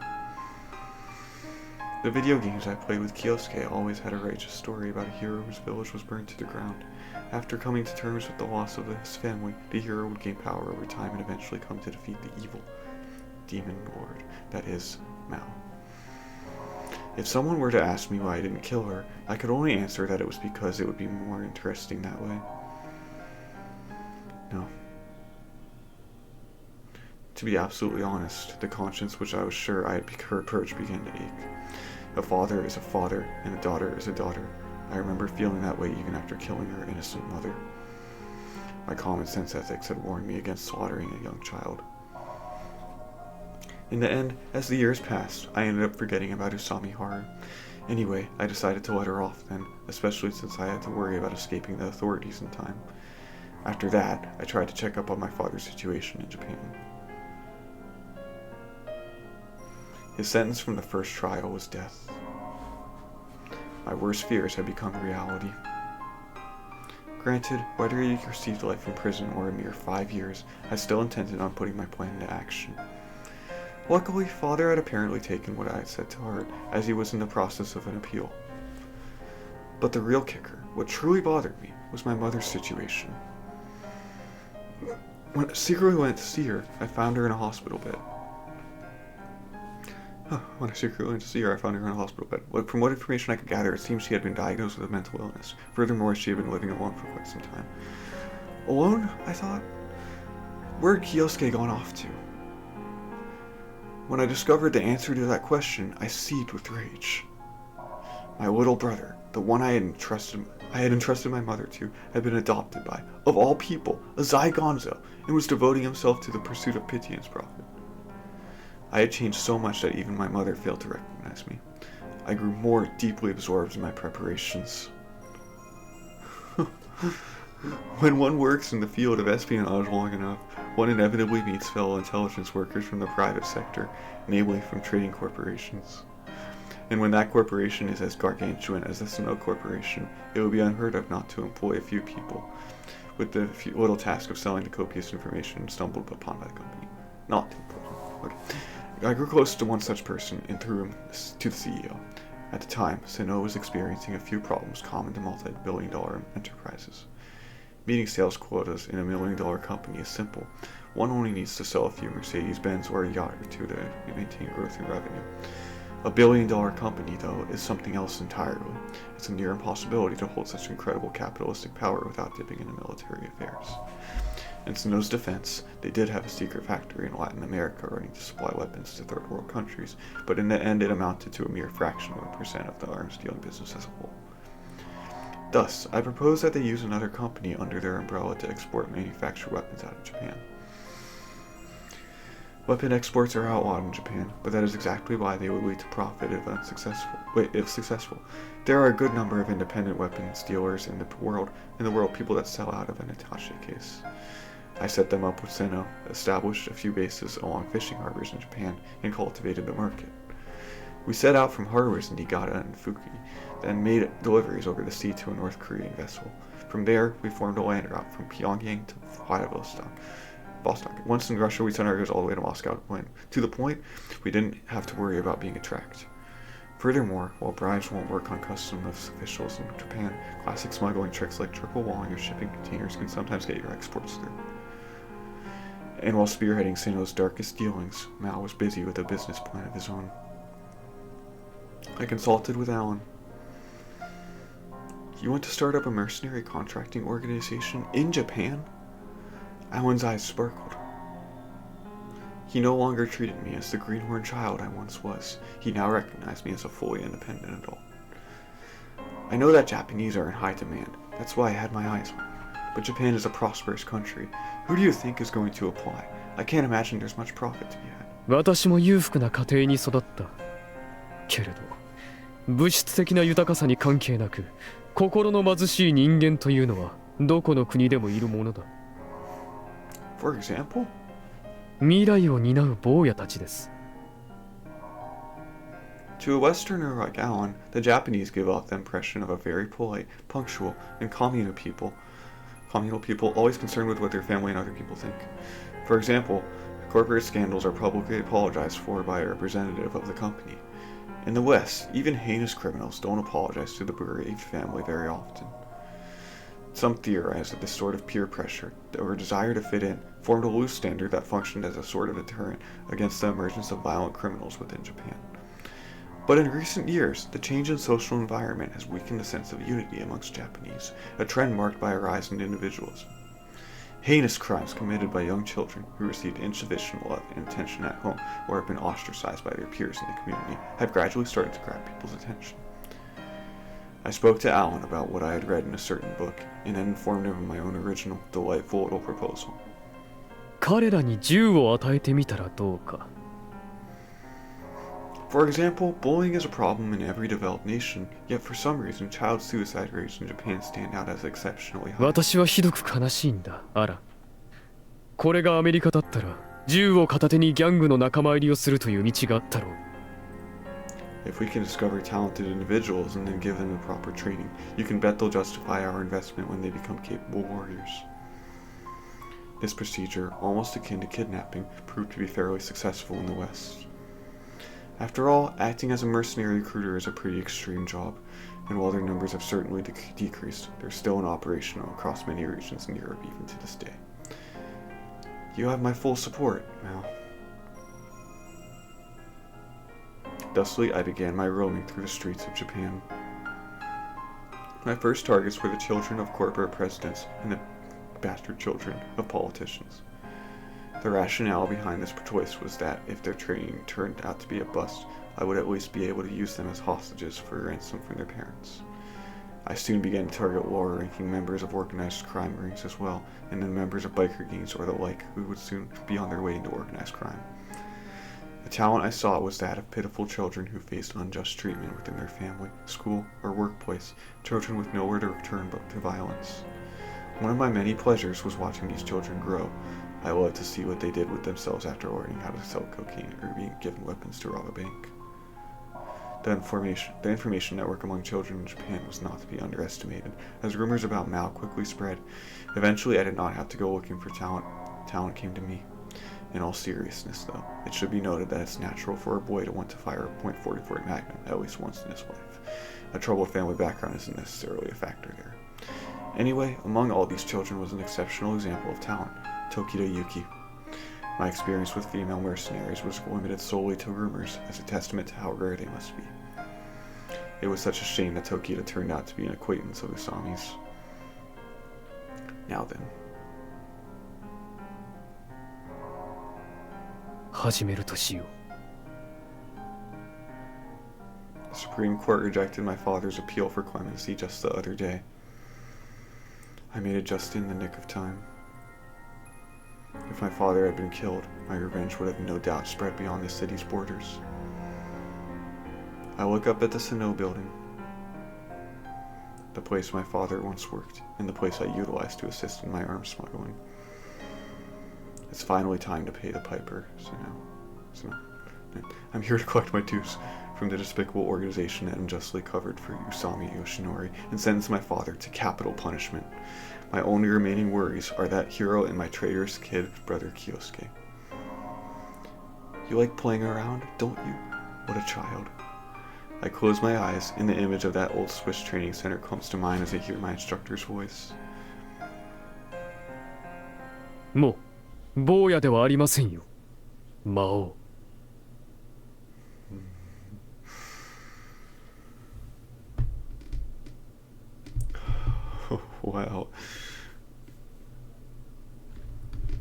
[SPEAKER 1] The video games I played with Kyouhei always had a righteous story about a hero whose village was burned to the ground. After coming to terms with the loss of his family, the hero would gain power over time and eventually come to defeat the evil demon lord, that is, Maou. If someone were to ask me why I didn't kill her, I could only answer that it was because it would be more interesting that way. No. To be absolutely honest, the conscience which I was sure I had purged began to ache. A father is a father, and a daughter is a daughter. I remember feeling that way even after killing her innocent mother. My common sense ethics had warned me against slaughtering a young child. In the end, as the years passed, I ended up forgetting about Usami Haru. Anyway, I decided to let her off then, especially since I had to worry about escaping the authorities in time. After that, I tried to check up on my father's situation in Japan. His sentence from the first trial was death. My worst fears had become reality. Granted, whether he received life in prison or a mere 5 years, I still intended on putting my plan into action. Luckily, Father had apparently taken what I had said to heart, as he was in the process of an appeal. But the real kicker, what truly bothered me, was my mother's situation. When I secretly went to see her, I found her in a hospital bed. From what information I could gather, it seems she had been diagnosed with a mental illness. Furthermore, she had been living alone for quite some time. Alone? I thought. Where had Kyouhei gone off to? When I discovered the answer to that question, I seethed with rage. My little brother, the one I had entrusted my mother to, had been adopted by, of all people, a Zygonzo, and was devoting himself to the pursuit of pittance profit. I had changed so much that even my mother failed to recognize me. I grew more deeply absorbed in my preparations. When one works in the field of espionage long enough, one inevitably meets fellow intelligence workers from the private sector, namely from trading corporations. And when that corporation is as gargantuan as the Snow Corporation, it would be unheard of not to employ a few people, with the little task of selling the copious information stumbled upon by the company. Not too important. Okay. I grew close to one such person and threw him to the CEO. At the time, Sino was experiencing a few problems common to multi-billion-dollar enterprises. Meeting sales quotas in $1 million company is simple. One only needs to sell a few Mercedes-Benz or a yacht or two to maintain growth in revenue. A $1 billion company, though, is something else entirely. It's a near impossibility to hold such incredible capitalistic power without dipping into military affairs. In Sino's defense, they did have a secret factory in Latin America running to supply weapons to third world countries, but in the end it amounted to a mere fraction of a % of the arms dealing business as a whole. Thus, I propose that they use another company under their umbrella to export manufactured weapons out of Japan. Weapon exports are outlawed in Japan, but that is exactly why they would lead to profit if successful. There are a good number of independent weapons dealers in the world, people that sell out of an attaché case. I set them up with Seno, established a few bases along fishing harbors in Japan, and cultivated the market. We set out from harbors in Niigata and Fuki, then made deliveries over the sea to a North Korean vessel. From there, we formed a land route from Pyongyang to Vladivostok. Once in Russia, we sent our goods all the way to Moscow to the point we didn't have to worry about being tracked. Furthermore, while bribes won't work on customs officials in Japan, classic smuggling tricks like triple walling your shipping containers can sometimes get your exports through. And while spearheading Sino's darkest dealings, Maou was busy with a business plan of his own. I consulted with Alan. You want to start up a mercenary contracting organization in Japan? Alan's eyes sparkled. He no longer treated me as the greenhorn child I once was. He now recognized me as a fully independent adult. I know that Japanese are in high demand. That's why I had my eyes on them. But Japan is a prosperous country. Who do you think is going to apply? I can't imagine there's much profit to be had.
[SPEAKER 3] 私も裕福な家庭に育った。けれど、物質的な豊かさに関係なく、心の貧しい人間というのはどこの国でもいるものだ。
[SPEAKER 1] For example?
[SPEAKER 3] 未来を担う坊やたちです。
[SPEAKER 1] To a Westerner like Alan, the Japanese give off the impression of a very polite, punctual, and communal people always concerned with what their family and other people think. For example, corporate scandals are publicly apologized for by a representative of the company. In the West, even heinous criminals don't apologize to the bereaved family very often. Some theorize that this sort of peer pressure, or desire to fit in, formed a loose standard that functioned as a sort of deterrent against the emergence of violent criminals within Japan. But in recent years, the change in social environment has weakened the sense of unity amongst Japanese, a trend marked by a rise in individualism. Heinous crimes committed by young children who received insufficient love and attention at home or have been ostracized by their peers in the community have gradually started to grab people's attention. I spoke to Alan about what I had read in a certain book and then informed him of my own original, delightful little proposal.
[SPEAKER 3] 彼らに銃を与えてみたらどうか。
[SPEAKER 1] For example, bullying is a problem in every developed nation, yet for some reason child suicide rates in Japan stand out as exceptionally high.
[SPEAKER 3] 私はひどく悲しいんだ、アラン。これがアメリカだったら、銃を片手にギャングの仲間入りをするという道があったろう。
[SPEAKER 1] If we can discover talented individuals and then give them the proper training, you can bet they'll justify our investment when they become capable warriors. This procedure, almost akin to kidnapping, proved to be fairly successful in the West. After all, acting as a mercenary recruiter is a pretty extreme job, and while their numbers have certainly decreased, they're still in operation across many regions in Europe even to this day. You have my full support, Maou. Thusly, I began my roaming through the streets of Japan. My first targets were the children of corporate presidents and the bastard children of politicians. The rationale behind this choice was that if their training turned out to be a bust, I would at least be able to use them as hostages for ransom from their parents. I soon began to target lower-ranking members of organized crime rings as well, and then members of biker gangs or the like who would soon be on their way into organized crime. The talent I saw was that of pitiful children who faced unjust treatment within their family, school, or workplace, children with nowhere to turn but to violence. One of my many pleasures was watching these children grow. I loved to see what they did with themselves after learning how to sell cocaine or being given weapons to rob a bank. The information network among children in Japan was not to be underestimated, as rumors about Maou quickly spread. Eventually, I did not have to go looking for talent. Talent came to me. In all seriousness, though, it should be noted that it's natural for a boy to want to fire a .44 Magnum at least once in his life. A troubled family background isn't necessarily a factor there. Anyway, among all these children was an exceptional example of talent, Tokita Yuki. My experience with female mercenaries was limited solely to rumors, as a testament to how rare they must be. It was such a shame that Tokita turned out to be an acquaintance of Usami's. Now then.
[SPEAKER 3] 始めるとしよう。
[SPEAKER 1] The Supreme Court rejected my father's appeal for clemency just the other day. I made it just in the nick of time. If my father had been killed, my revenge would have no doubt spread beyond the city's borders. I look up at the Sano building, the place my father once worked, and the place I utilized to assist in my arms smuggling. It's finally time to pay the piper, Sano. I'm here to collect my dues from the despicable organization that unjustly covered for Usami Yoshinori and sentence my father to capital punishment. My only remaining worries are that hero and my traitorous kid brother Kyosuke. You like playing around, don't you? What a child. I close my eyes, and the image of that old Swiss training center comes to mind as I hear my instructor's voice.
[SPEAKER 3] もう坊やではありませんよ、魔王。
[SPEAKER 1] Wow.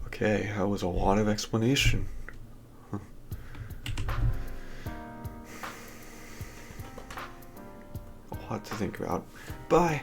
[SPEAKER 1] Okay, that was a lot of explanation. Huh. A lot to think about. Bye!